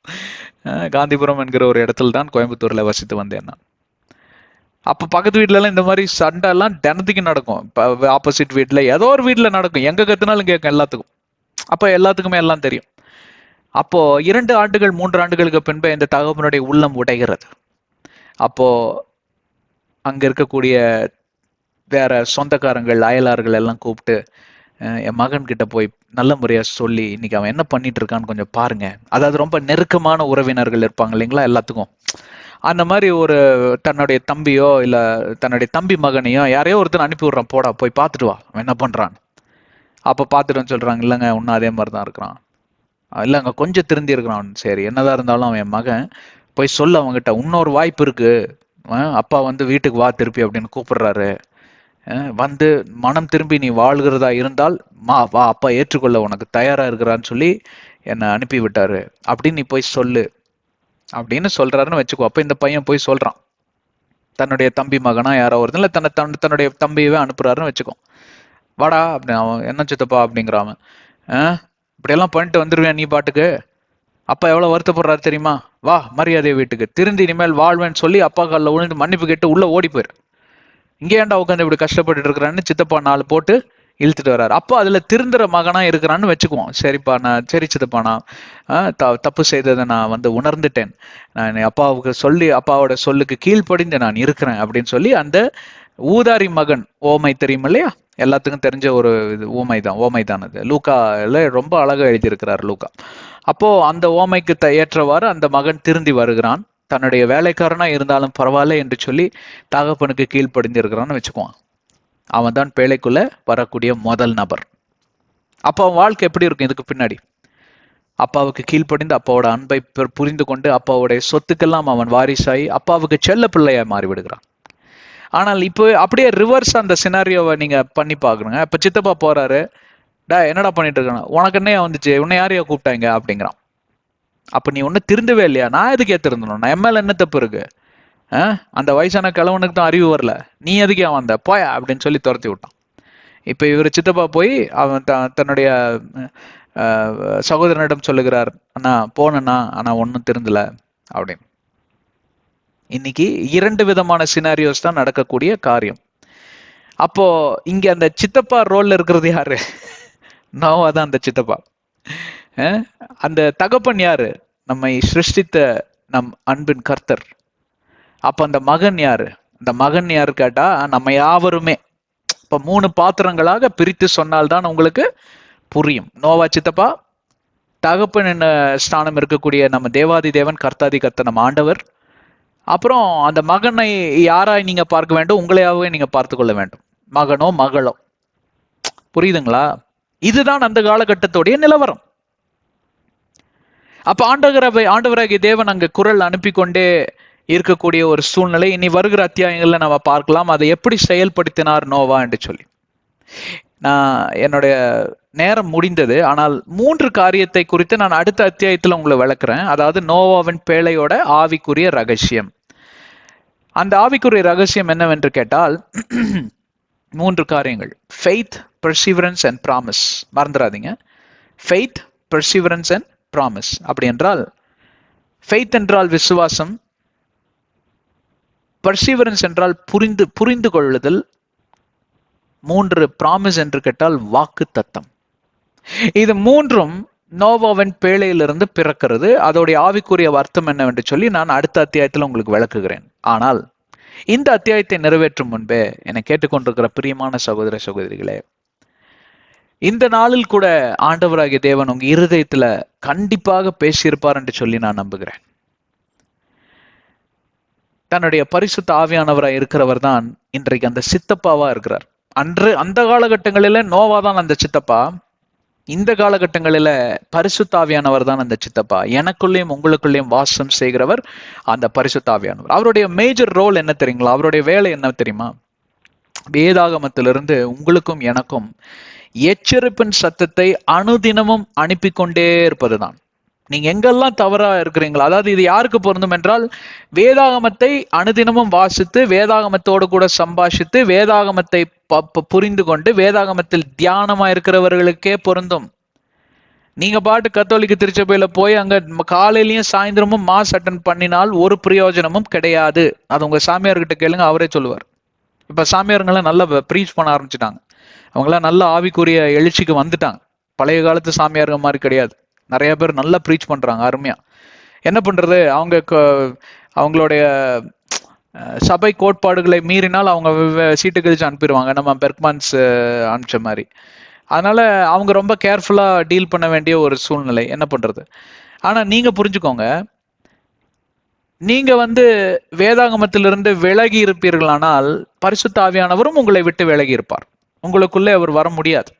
காந்திபுரம் என்கிற ஒரு இடத்துல தான் கோயம்புத்தூர்ல வசித்து வந்தேன் நான். அப்ப பக்கத்து வீட்டுல எல்லாம் இந்த மாதிரி சண்டை எல்லாம் தினத்துக்கு நடக்கும். இப்ப ஆப்போசிட் வீட்டுல ஏதோ ஒரு வீட்டுல நடக்கும், எங்க கத்துனாலும் கேட்கும் எல்லாத்துக்கும். அப்ப எல்லாத்துக்குமே எல்லாம் தெரியும். அப்போ 2 ஆண்டுகள் 3 ஆண்டுகளுக்கு பின்பு இந்த தகவனுடைய உள்ளம் உடைகிறது. அப்போ அங்க இருக்கக்கூடிய வேற சொந்தக்காரங்கள் அயலார்கள் எல்லாம் கூப்பிட்டு என் மகன் கிட்ட போய் நல்ல முறையா சொல்லி, இன்னைக்கு அவன் என்ன பண்ணிட்டு இருக்கான்னு கொஞ்சம் பாருங்க. அதாவது ரொம்ப நெருக்கமான உறவினர்கள் இருப்பாங்க இல்லைங்களா எல்லாத்துக்கும். அந்த மாதிரி ஒரு தன்னுடைய தம்பியோ இல்ல தன்னுடைய தம்பி மகனையோ யாரையோ ஒருத்தர் அனுப்பி விடுறான், போடா போய் பார்த்துட்டு வா அவன் என்ன பண்றான். அப்ப பார்த்துட்டு சொல்றாங்க, இல்லைங்க இன்னும் அதே மாதிரிதான் இருக்கிறான், இல்லைங்க கொஞ்சம் திருந்தி இருக்கிறான். சரி, என்னதான் இருந்தாலும் அவன் என் மகன், போய் சொல்ல அவங்ககிட்ட இன்னொரு வாய்ப்பு இருக்கு, அப்பா வந்து வீட்டுக்கு வா திருப்பி அப்படின்னு கூப்பிடுறாரு, வந்து மனம் திரும்பி நீ வாழ்கிறதா இருந்தால் வா, அப்பா ஏற்றுக்கொள்ள உனக்கு தயாரா இருக்கிறான்னு சொல்லி என்னை அனுப்பி விட்டாரு அப்படின்னு நீ போய் சொல்லு அப்படின்னு சொல்றாருன்னு வச்சுக்கோ. அப்ப இந்த பையன் போய் சொல்றான், தன்னுடைய தம்பி மகனா யாரோ ஒரு இல்ல தன்னுடைய தம்பியவே அனுப்புறாருன்னு வச்சுக்கோ. வாடா அப்படி, அவன் என்ன சித்தப்பா அப்படிங்கிறான், இப்படியெல்லாம் பண்ணிட்டு வந்துருவேன் நீ பாட்டுக்கு, அப்பா எவ்வளவு வருத்தப்படுறாரு தெரியுமா, வா மரியாதை வீட்டுக்கு திருந்தி இனிமேல் வாழ்வேன்னு சொல்லி அப்பா காலில் விழுந்து மன்னிப்பு கேட்டு உள்ள ஓடி போயிரு, இங்கே ஏன்டா உட்காந்து இப்படி கஷ்டப்பட்டு இருக்கிறான்னு சித்தப்பா 4 போட்டு இழுத்துட்டு வர்றாரு. அப்போ அதுல திருந்துற மகனா இருக்கிறான்னு வச்சுக்குவோம். சரிப்பா, நான் சரி சித்தப்பா, நான் தப்பு செய்ததை நான் வந்து உணர்ந்துட்டேன், நான் அப்பாவுக்கு சொல்லி அப்பாவோட சொல்லுக்கு கீழ்ப்படிந்து நான் இருக்கிறேன் அப்படின்னு சொல்லி அந்த ஊதாரி மகன் ஓமை தெரியும் இல்லையா, எல்லாத்துக்கும் தெரிஞ்ச ஒரு ஓமை தான் அது. லூக்கால ரொம்ப அழகா எழுதியிருக்கிறார் லூக்கா. அப்போ அந்த ஓமைக்கு ஏற்றவாறு அந்த மகன் திருந்தி வருகிறான், தன்னுடைய வேலைக்காரனா இருந்தாலும் பரவாயில்ல என்று சொல்லி தகப்பனுக்கு கீழ்ப்படிந்திருக்கிறான்னு வச்சுக்குவான். அவன் தான் பேழைக்குள்ள வரக்கூடிய முதல் நபர். அப்போ அவன் வாழ்க்கை எப்படி இருக்கும் இதுக்கு பின்னாடி? அப்பாவுக்கு கீழ்ப்படிந்து அப்பாவோட அன்பை புரிந்து கொண்டு அப்பாவுடைய சொத்துக்கெல்லாம் அவன் வாரிசாயி அப்பாவுக்கு செல்ல பிள்ளையா மாறி விடுகிறான். ஆனால் இப்போ அப்படியே ரிவர்ஸ் அந்த சினாரியோவை நீங்க பண்ணி பாக்குறீங்க. இப்ப சித்தப்பா போறாரு, என்னடா பண்ணிட்டு இருக்கான, உனக்கு என்ன வந்துச்சு, உன்னை யாரையா கூப்பிட்டாங்க அப்படிங்கிறான். அப்ப நீ ஒன்னும் திருந்தவே இல்லையா, நான் எதுக்கே திருந்தணும், நான் எம்எல்ஏ என்ன தப்பு இருக்கு, அந்த வயசான கிழவனுக்கு தான் அறிவு வரல, நீ எதுக்கே வந்த போயா அப்படின்னு சொல்லி துரத்தி விட்டான். இப்ப இவர் சித்தப்பா போய் அவன் தன்னுடைய சகோதரனிடம் சொல்லுகிறார், அண்ணா போனா ஆனா ஒன்னும் திருந்தல அப்படின்னு. இன்னைக்கு 2 விதமான சினாரியோஸ் தான் நடக்கக்கூடிய காரியம். அப்போ இங்க அந்த சித்தப்பா ரோல்ல இருக்கிறது யாரு? நோவா தான் அந்த சித்தப்பா. அந்த தகப்பன் யாரு? நம்மை சிருஷ்டித்த நம் அன்பின் கர்த்தர். அப்ப அந்த மகன் யாரு? அந்த மகன் யாரு கேட்டா நம்ம யாவருமே. இப்ப 3 பாத்திரங்களாக பிரித்து சொன்னால்தான் உங்களுக்கு புரியும். நோவா சித்தப்பா, தகப்பன் என்ன ஸ்தானம் இருக்கக்கூடிய நம்ம தேவாதி தேவன் கர்த்தாதி கர்த்தர் நம்ம ஆண்டவர். அப்புறம் அந்த மகனை யாராய் நீங்க பார்க்க வேண்டும்? உங்களையாகவே நீங்க பார்த்து கொள்ள வேண்டும், மகனோ மகளோ. புரியுதுங்களா? இதுதான் அந்த காலகட்டத்துடைய நிலவரம். அப்ப ஆண்டவராகிய தேவன் அங்க குரல் அனுப்பி கொண்டே இருக்கக்கூடிய ஒரு சூழ்நிலை இனி வருகிற அத்தியாயங்கள்ல நம்ம பார்க்கலாம். அதை எப்படி செயல்படுத்தினார் நோவா என்று சொல்லி. நான் என்னுடைய நேரம் முடிந்தது, ஆனால் 3 காரியத்தை குறித்து நான் அடுத்த அத்தியாயத்துல உங்களை விளக்குறேன். அதாவது நோவாவின் பேழையோட ஆவிக்குரிய ரகசியம். அந்த ஆவிக்குரிய ரகசியம் என்னவென்று கேட்டால் 3 காரியங்கள்: ஃபெய்த், பெர்சிவரன்ஸ் அண்ட் ப்ராமிஸ். மறந்துடாதீங்க, ஃபெய்த், பெர்சிவரன்ஸ் அண்ட் ப்ராமிஸ். அப்படி என்றால் ஃபெய்த் என்றால் விசுவாசம், பெர்சிவரன்ஸ் என்றால் புரிந்து கொள்ளுதல், 3 ப்ராமிஸ் என்று கேட்டால் வாக்கு தத்தம். இது 3ம் நோவாவின் பேழையிலிருந்து பிறக்கிறது. அதோடைய ஆவிக்குரிய அர்த்தம் என்னவென்று சொல்லி நான் அடுத்த அத்தியாயத்தில் உங்களுக்கு விளக்குகிறேன். ஆனால் இந்த அத்தியாயத்தை நிறைவேற்றும் முன்பே என்னை கேட்டுக்கொண்டிருக்கிற பிரியமான சகோதர சகோதரிகளே, இந்த நாளில் கூட ஆண்டவராகிய தேவன் உங்க இருதயத்துல கண்டிப்பாக பேசியிருப்பார் என்று சொல்லி நான் நம்புகிறேன். தன்னுடைய பரிசுத்த ஆவியானவராய் இருக்கிறவர் தான் இன்றைக்கு அந்த சித்தப்பாவா இருக்கிறார். அந்த காலகட்டங்களில நோவா தான் அந்த சித்தப்பா. இந்த காலகட்டங்களில பரிசுத்த ஆவியானவர் தான் அந்த சித்தப்பா. எனக்குள்ளேயும் உங்களுக்குள்ளேயும் வாசம் செய்கிறவர் அந்த பரிசுத்த ஆவியானவர். அவருடைய மேஜர் ரோல் என்ன தெரியுங்களா? அவருடைய வேலை என்ன தெரியுமா? வேதாகமத்திலிருந்து உங்களுக்கும் எனக்கும் எச்சரிப்பின் சத்தத்தை அனுதினமும் அனுப்பி கொண்டே இருப்பதுதான். நீங்க எங்கெல்லாம் தவறா இருக்கிறீங்களா, அதாவது இது யாருக்கு பொருந்தும் என்றால், வேதாகமத்தை அனுதினமும் வாசித்து, வேதாகமத்தோடு கூட சம்பாஷித்து, வேதாகமத்தை புரிந்து கொண்டு வேதாகமத்தில் தியானமா இருக்கிறவர்களுக்கே பொருந்தும். நீங்க பாட்டு கத்தோலிக்க திருச்சபையில போய் அங்க காலையிலயும் சாயந்தரமும் மாஸ் அட்டன் பண்ணினால் ஒரு பிரயோஜனமும் கிடையாது. அது உங்க சாமியார்கிட்ட கேளுங்க, அவரே சொல்லுவார். இப்ப சாமியாருங்கெல்லாம் நல்லா ப்ரீச் பண்ண ஆரம்பிச்சுட்டாங்க. அவங்களாம் நல்ல ஆவிக்குரிய எழுச்சிக்கு வந்துட்டாங்க. பழைய காலத்து சாமியாருங்க மாதிரி கிடையாது. நிறைய பேர் நல்லா ப்ரீச் பண்றாங்க அருமையா. என்ன பண்றது, அவங்களுடைய சபை கோட்பாடுகளை மீறினால் அவங்க சீட்டு கழிச்சு அனுப்பிடுவாங்க, நம்ம பெர்க்மான்ஸ் அனுப்பிச்ச மாதிரி. அதனால அவங்க ரொம்ப கேர்ஃபுல்லா டீல் பண்ண வேண்டிய ஒரு சூழ்நிலை. என்ன பண்றது? ஆனா நீங்க புரிஞ்சுக்கோங்க, நீங்க வேதாகமத்திலிருந்து விலகி இருப்பீர்களானால் பரிசுத்த ஆவியானவரும் உங்களை விட்டு விலகி இருப்பார். உங்களுக்குள்ளே அவர் வர முடியாது.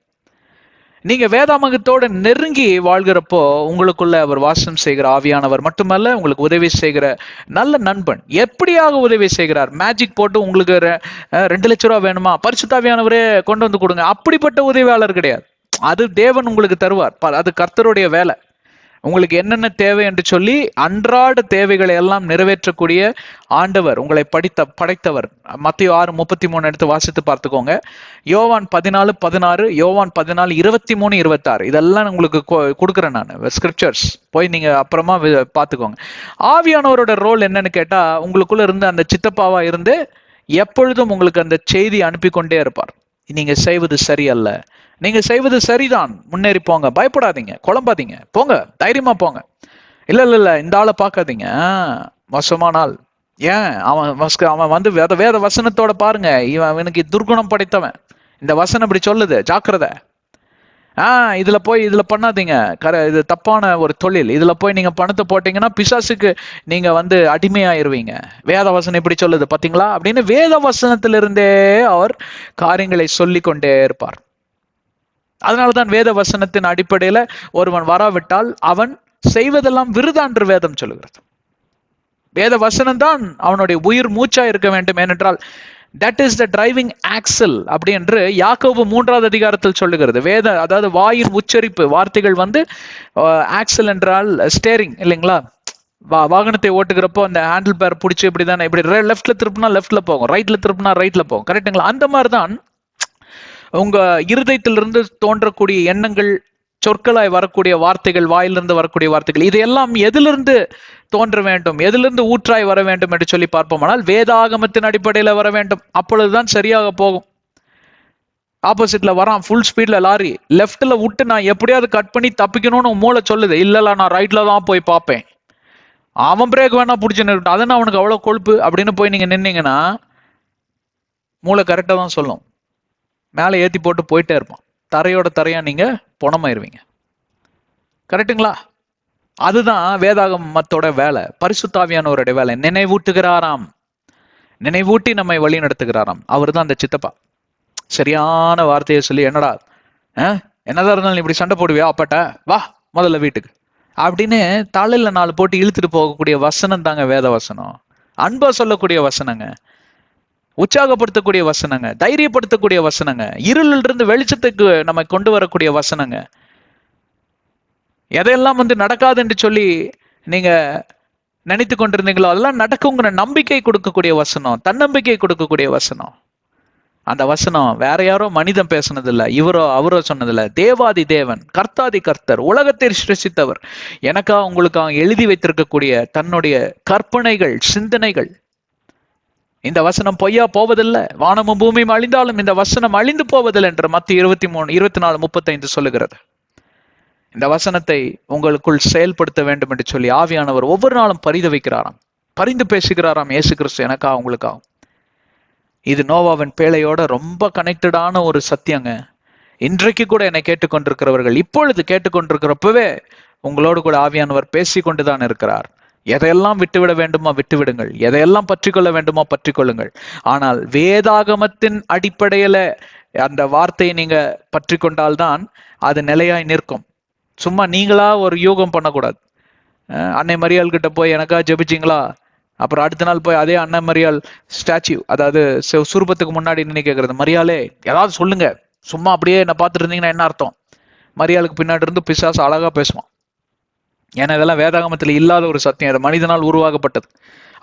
நீங்க வேதாகமத்தோட நெருங்கி வாழ்கிறப்போ உங்களுக்குள்ள அவர் வாசம் செய்கிற ஆவியானவர் மட்டுமல்ல, உங்களுக்கு உதவி செய்கிற நல்ல நண்பன். எப்படியாக உதவி செய்கிறார்? மேஜிக் போட்டு உங்களுக்கு 2 லட்சம் ரூபாய் வேணுமா, பரிசுத்த ஆவியானவரே கொண்டு வந்து கொடுங்க, அப்படிப்பட்ட உதவியாளர் கிடையாது. அது தேவன் உங்களுக்கு தருவார். அது கர்த்தருடைய வேலை. உங்களுக்கு என்னென்ன தேவை என்று சொல்லி அன்றாட தேவைகளை எல்லாம் நிறைவேற்றக்கூடிய ஆண்டவர் உங்களை படைத்தவர். மத்தேயு 6:33 எடுத்து வாசித்து பார்த்துக்கோங்க. யோவான் 14:16, யோவான் 14:23-26 இதெல்லாம் உங்களுக்கு கொடுக்குறேன் நான், ஸ்கிரிப்சர்ஸ். போய் நீங்க அப்புறமா பார்த்துக்கோங்க. ஆவியானவரோட ரோல் என்னன்னு கேட்டா, உங்களுக்குள்ள இருந்து அந்த சித்தப்பாவா இருந்து எப்பொழுதும் உங்களுக்கு அந்த செய்தி அனுப்பி கொண்டே இருப்பார். நீங்க செய்வது சரியல்ல, நீங்க செய்வது சரிதான், முன்னேறி போங்க, பயப்படாதீங்க, குழம்பாதீங்க, போங்க, தைரியமா போங்க. இல்ல இந்த ஆளை பார்க்காதீங்க, மோசமானால். ஏன் அவன் வேத வசனத்தோட பாருங்க, இவனுக்கு துர்குணம் படைத்தவன், இந்த வசனம் இப்படி சொல்லுது, ஜாக்கிரதை. இதுல பண்ணாதீங்க, இது தப்பான ஒரு தொழில், இதுல போய் நீங்க பணத்தை போட்டீங்கன்னா பிசாசுக்கு நீங்க அடிமையாயிருவீங்க, வேத வசனம் இப்படி சொல்லுது பாத்தீங்களா அப்படின்னு வேத வசனத்திலிருந்தே அவர் காரியங்களை சொல்லி கொண்டே இருப்பார். அதனால்தான் வேத வசனத்தின் அடிப்படையில ஒருவன் வராவிட்டால் அவன் செய்வதெல்லாம் விருதான்று வேதம் சொல்லுகிறது. வேத வசனம் தான் அவனுடைய உயிர் மூச்சா இருக்க வேண்டும். ஏனென்றால் that is the driving axle அப்படி என்று யாக்கோபு 3வது அதிகாரத்தில் சொல்லுகிறது. அதாவது வாயின் உச்சரிப்பு வார்த்தைகள் ஆக்சல் என்றால் ஸ்டேரிங் இல்லைங்களா, வாகனத்தை ஓட்டுகிறப்போ அந்த ஹேண்டில் பேர் பிடிச்சி இப்படி தானே, இப்படி லெஃப்ட்ல திருப்பினா லெஃப்ட்ல போகும், ரைட்ல திருப்பினா ரைட்ல போகும். கரெக்டுங்களா? அந்த மாதிரிதான் உங்க இருதயத்திலிருந்து தோன்றக்கூடிய எண்ணங்கள், சொற்களாய் வரக்கூடிய வார்த்தைகள், வாயிலிருந்து வரக்கூடிய வார்த்தைகள், இதையெல்லாம் எதிலிருந்து தோன்ற வேண்டும், எதிலிருந்து ஊற்றாய் வர வேண்டும் என்று சொல்லி பார்ப்போமானால் வேதாகமத்தின் அடிப்படையில் வர வேண்டும். அப்பொழுதுதான் சரியாக போகும். ஆப்போசிட்ல வரான் ஃபுல் ஸ்பீட்ல லாரி, லெஃப்ட்ல விட்டு நான் எப்படியாவது கட் பண்ணி தப்பிக்கணும்னு மூளை சொல்லுது, இல்லல நான் ரைட்ல தான் போய் பார்ப்பேன். அவன் பிரேக் வேணா பிடிச்சு நிறுத்தும், அதனால அவனுக்கு அவ்வளவு கொழுப்பு அப்படின்னு போய் நீங்க நின்னீங்கன்னா மூளை கரெக்டா தான் சொல்லும். மேலே ஏத்தி போட்டு போயிட்டே இருப்பான். தரையோட தரையா நீங்க பொணமாயிருவீங்க. கரெக்டுங்களா? அதுதான் வேதாகமத்தோட வேலை, பரிசுத்தாவியானவருடைய வேலை. நினைவூட்டுகிறாராம், நினைவூட்டி நம்மை வழி நடத்துகிறாராம். அவர் தான் அந்த சித்தப்பா. சரியான வார்த்தையை சொல்லி, என்னடா என்னதான் இருந்தாலும் இப்படி சண்டை போடுவியா அப்பாட்ட, வா முதல்ல வீட்டுக்கு அப்படின்னு தலையில 4 போட்டு இழுத்துட்டு போகக்கூடிய வசனம் தாங்க வேத வசனம். அன்பா சொல்லக்கூடிய வசனங்க, உற்சாகப்படுத்தக்கூடிய வசனங்க, தைரியப்படுத்தக்கூடிய வசனங்க, இருளில் இருந்து வெளிச்சத்துக்கு நம்ம கொண்டு வரக்கூடிய வசனங்க. எதையெல்லாம் நடக்காது என்று சொல்லி நீங்க நினைத்து கொண்டிருந்தீங்களோ அதெல்லாம் நடக்குங்கிற நம்பிக்கை கொடுக்கக்கூடிய வசனம், தன்னம்பிக்கை கொடுக்கக்கூடிய வசனம். அந்த வசனம் வேற யாரோ மனிதன் பேசுனது இல்ல, இவரோ அவரோ சொன்னதில்ல. தேவாதி தேவன், கர்த்தாதி கர்த்தர், உலகத்தை சிருஷ்டித்தவர் எனக்காக உங்களுக்காக எழுதி வைத்திருக்கக்கூடிய தன்னுடைய கற்பனைகள், சிந்தனைகள். இந்த வசனம் பொய்யா போவதில்லை. வானமும் பூமியும் அழிந்தாலும் இந்த வசனம் அழிந்து போவதில்லை என்று மத்திய 23, 24, 35 சொல்லுகிறது. இந்த வசனத்தை உங்களுக்குள் செயல்படுத்த வேண்டும் என்று சொல்லி ஆவியானவர் ஒவ்வொரு நாளும் பரிதவிக்கிறாராம், பரிந்து பேசுகிறாராம். இயேசு கிறிஸ்து எனக்காக உங்களுக்காகும். இது நோவாவின் பேழையோட ரொம்ப கனெக்டடான ஒரு சத்தியங்க. இன்றைக்கு கூட என்னை கேட்டுக்கொண்டிருக்கிறவர்கள், இப்பொழுது கேட்டுக்கொண்டிருக்கிறப்பவே உங்களோடு கூட ஆவியானவர் பேசி கொண்டுதான் இருக்கிறார். எதையெல்லாம் விட்டுவிட வேண்டுமோ விட்டுவிடுங்கள், எதையெல்லாம் பற்றி கொள்ள வேண்டுமோ பற்றி கொள்ளுங்கள். ஆனால் வேதாகமத்தின் அடிப்படையில அந்த வார்த்தையை நீங்க பற்றி கொண்டால்தான் அது நிலையாய் நிற்கும். சும்மா நீங்களா ஒரு யூகம் பண்ணக்கூடாது. அன்னை மரியாள் கிட்ட போய் எனக்கா ஜெபிச்சிங்களா, அப்புறம் அடுத்த நாள் போய் அதே அன்னை மரியாள் ஸ்டாச்சு, அதாவது சுரூபத்துக்கு முன்னாடி நின்று கேட்கறது, மரியாளே ஏதாவது சொல்லுங்க, சும்மா அப்படியே என்ன பார்த்துட்டு இருந்தீங்கன்னா என்ன அர்த்தம்? மரியாளுக்கு பின்னாடி இருந்து பிசாசு அழகா பேசுவான். ஏன்னா இதெல்லாம் வேதாகமத்தில் இல்லாத ஒரு சத்தியம், அது மனிதனால் உருவாக்கப்பட்டது.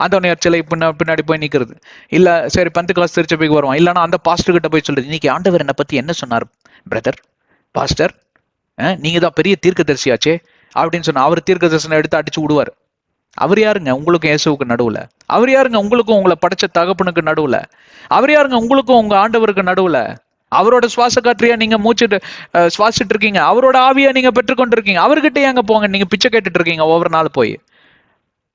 அந்தோனியார் சிலை பின்னாடி போய் நிற்கிறது இல்ல. சரி, பந்துக்ளாஸ் திருச்சபைக்கு வருவான், இல்லைன்னா அந்த பாஸ்டர் கிட்ட போய் சொல்றது, இன்னைக்கு ஆண்டவர் என்னை பத்தி என்ன சொன்னார் பிரதர், பாஸ்டர் நீங்க தான் பெரிய தீர்க்கதரிசியாச்சே அப்படின்னு சொன்னா அவர் தீர்க்க தரிசனம் எடுத்து அடிச்சு விடுவார். அவர் யாருங்க உங்களுக்கும் இயேசுவுக்கு நடுவுல? அவர் யாருங்க உங்களுக்கும் உங்களை படைச்ச தகப்பனுக்கு நடுவுல? அவர் யாருங்க உங்களுக்கும் உங்க ஆண்டவருக்கு நடுவுல? அவரோட சுவாச காற்றியா நீங்க மூச்சுட்டு சுவாசிட்டு இருக்கீங்க, அவரோட ஆவியா நீங்க பெற்றுக்கொண்டு இருக்கீங்க. அவர்கிட்ட ஏங்க போங்க நீங்க பிச்சை கேட்டுட்டு இருக்கீங்க ஒவ்வொரு நாள் போய்?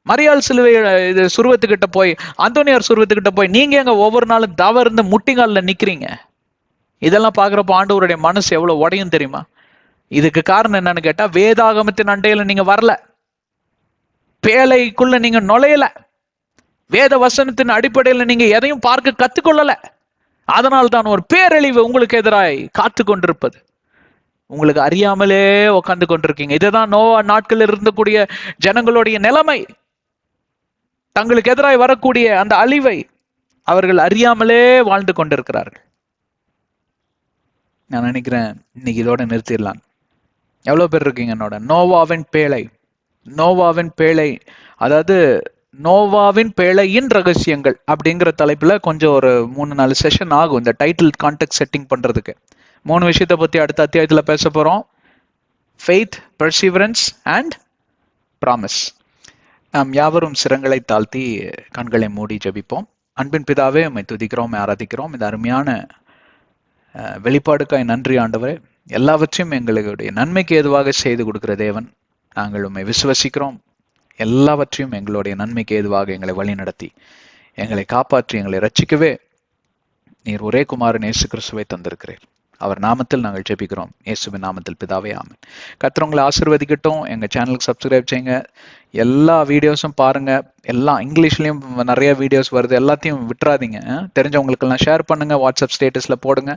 மரியாள் சிலுவை இது சுருவத்துக்கிட்ட போய், அந்தோனியார் சுருவத்துக்கிட்ட போய் நீங்க எங்க ஒவ்வொரு நாளும் தவறு முட்டிங்காலில் நிக்கிறீங்க? இதெல்லாம் பாக்குறப்ப ஆண்டவருடைய மனசு எவ்வளவு உடையும் தெரியுமா? இதுக்கு காரணம் என்னன்னு கேட்டா, வேதாகமத்தின் அண்டையில நீங்க வரல, பேழைக்குள்ள நீங்க நுழையல, வேத வசனத்தின் அடிப்படையில் நீங்க எதையும் பார்க்க கத்துக்கொள்ளல. அதனால் தான் ஒரு பேரழிவு உங்களுக்கு எதிராய் காத்து கொண்டிருப்பது. உங்களுக்கு அறியாமலே உட்கார்ந்து கொண்டிருக்கீங்க. இதுதான் நோவா நாட்களில் இருந்தக்கூடிய ஜனங்களுடைய நிலைமை. தங்களுக்கு எதிராய் வரக்கூடிய அந்த அழிவை அவர்கள் அறியாமலே வாழ்ந்து கொண்டிருக்கிறார்கள். நான் நினைக்கிறேன் இன்னைக்கு இதோட நிறுத்திடலாம். எவ்வளவு பேர் இருக்கீங்க என்னோட? நோவாவின் பேழை, நோவாவின் பேழை, அதாவது நோவாவின் பேழையின் ரகசியங்கள் அப்படிங்கிற தலைப்புல கொஞ்சம் ஒரு 3-4 செஷன் ஆகும் இந்த டைட்டில் கான்டெக்ட் செட்டிங் பண்றதுக்கு. 3 விஷயத்தை பத்தி அடுத்த அத்தியாயத்துல பேச போறோம். Faith, perseverance and promise. நாம் யாவரும் சிரங்களை தாழ்த்தி கண்களை மூடி ஜெபிப்போம். அன்பின் பிதாவே, உம்மை துதிக்கிறோம், ஆராதிக்கிறோம். இந்த அருமையான வெளிப்பாடுக்காய் நன்றி ஆண்டவரே. எல்லாவற்றையும் எங்களுடைய நன்மைக்கு ஏதுவாக செய்து கொடுக்கிற தேவன், நாங்கள் உம்மை விசுவசிக்கிறோம். எல்லாவற்றையும் எங்களுடைய நன்மைக்கு ஏதுவாக எங்களை வழி நடத்தி எங்களை காப்பாற்றி எங்களை ரட்சிக்கவே நீர் ஒரே குமாரன் இயேசு கிறிஸ்துவை தந்திருக்கிறீர். அவர் நாமத்தில் நாங்கள் ஜெபிக்கிறோம், இயேசுவின் நாமத்தில் பிதாவே, ஆமென். கர்த்தர் உங்களை ஆசீர்வதிக்கட்டும். எங்க சேனலுக்கு சப்ஸ்கிரைப் செய்யுங்க. எல்லா வீடியோஸும் பாருங்க. எல்லாம் இங்கிலீஷ்லயும் நிறைய வீடியோஸ் வருது, எல்லாத்தையும் விட்டுறாதீங்க. தெரிஞ்சவங்களுக்கெல்லாம் ஷேர் பண்ணுங்க, வாட்ஸ்அப் ஸ்டேட்டஸ்ல போடுங்க.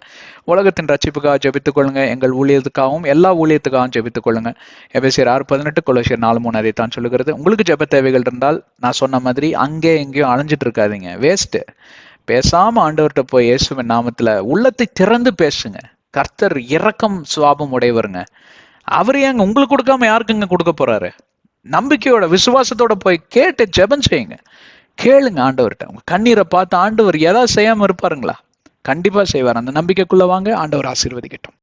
உலகத்தின் ரட்சிப்புக்காக ஜெபித்துக் கொள்ளுங்க. எங்கள் ஊழியத்துக்காகவும் எல்லா ஊழியத்துக்காகவும் ஜெபித்துக் கொள்ளுங்க. எபேசியர் 6:18, கொலோசியர் 4:3 அதைத்தான் சொல்லுகிறது. உங்களுக்கு ஜெப தேவைகள் இருந்தால் நான் சொன்ன மாதிரி அங்கே எங்கேயும் அலைஞ்சிட்டு இருக்காதீங்க, வேஸ்ட். பேசாம ஆண்டவர்கிட்ட போய் இயேசுவின் நாமத்துல உள்ளத்தை திறந்து பேசுங்க. கர்த்தர் இரக்கம் சுவாபம் உடையவருங்க. அவர் ஏங்க உங்களுக்கு கொடுக்காம யாருக்குங்க கொடுக்க போறாரு? நம்பிக்கையோட விசுவாசத்தோட போய் கேட்டு ஜெபம் செய்யுங்க. கேளுங்க ஆண்டவர்கிட்ட. உங்க கண்ணீரை பார்த்து ஆண்டவர் ஏதாவது செய்யாம இருப்பாருங்களா? கண்டிப்பா செய்வார். அந்த நம்பிக்கைக்குள்ள வாங்க. ஆண்டவர் ஆசீர்வதிக்கட்டும்.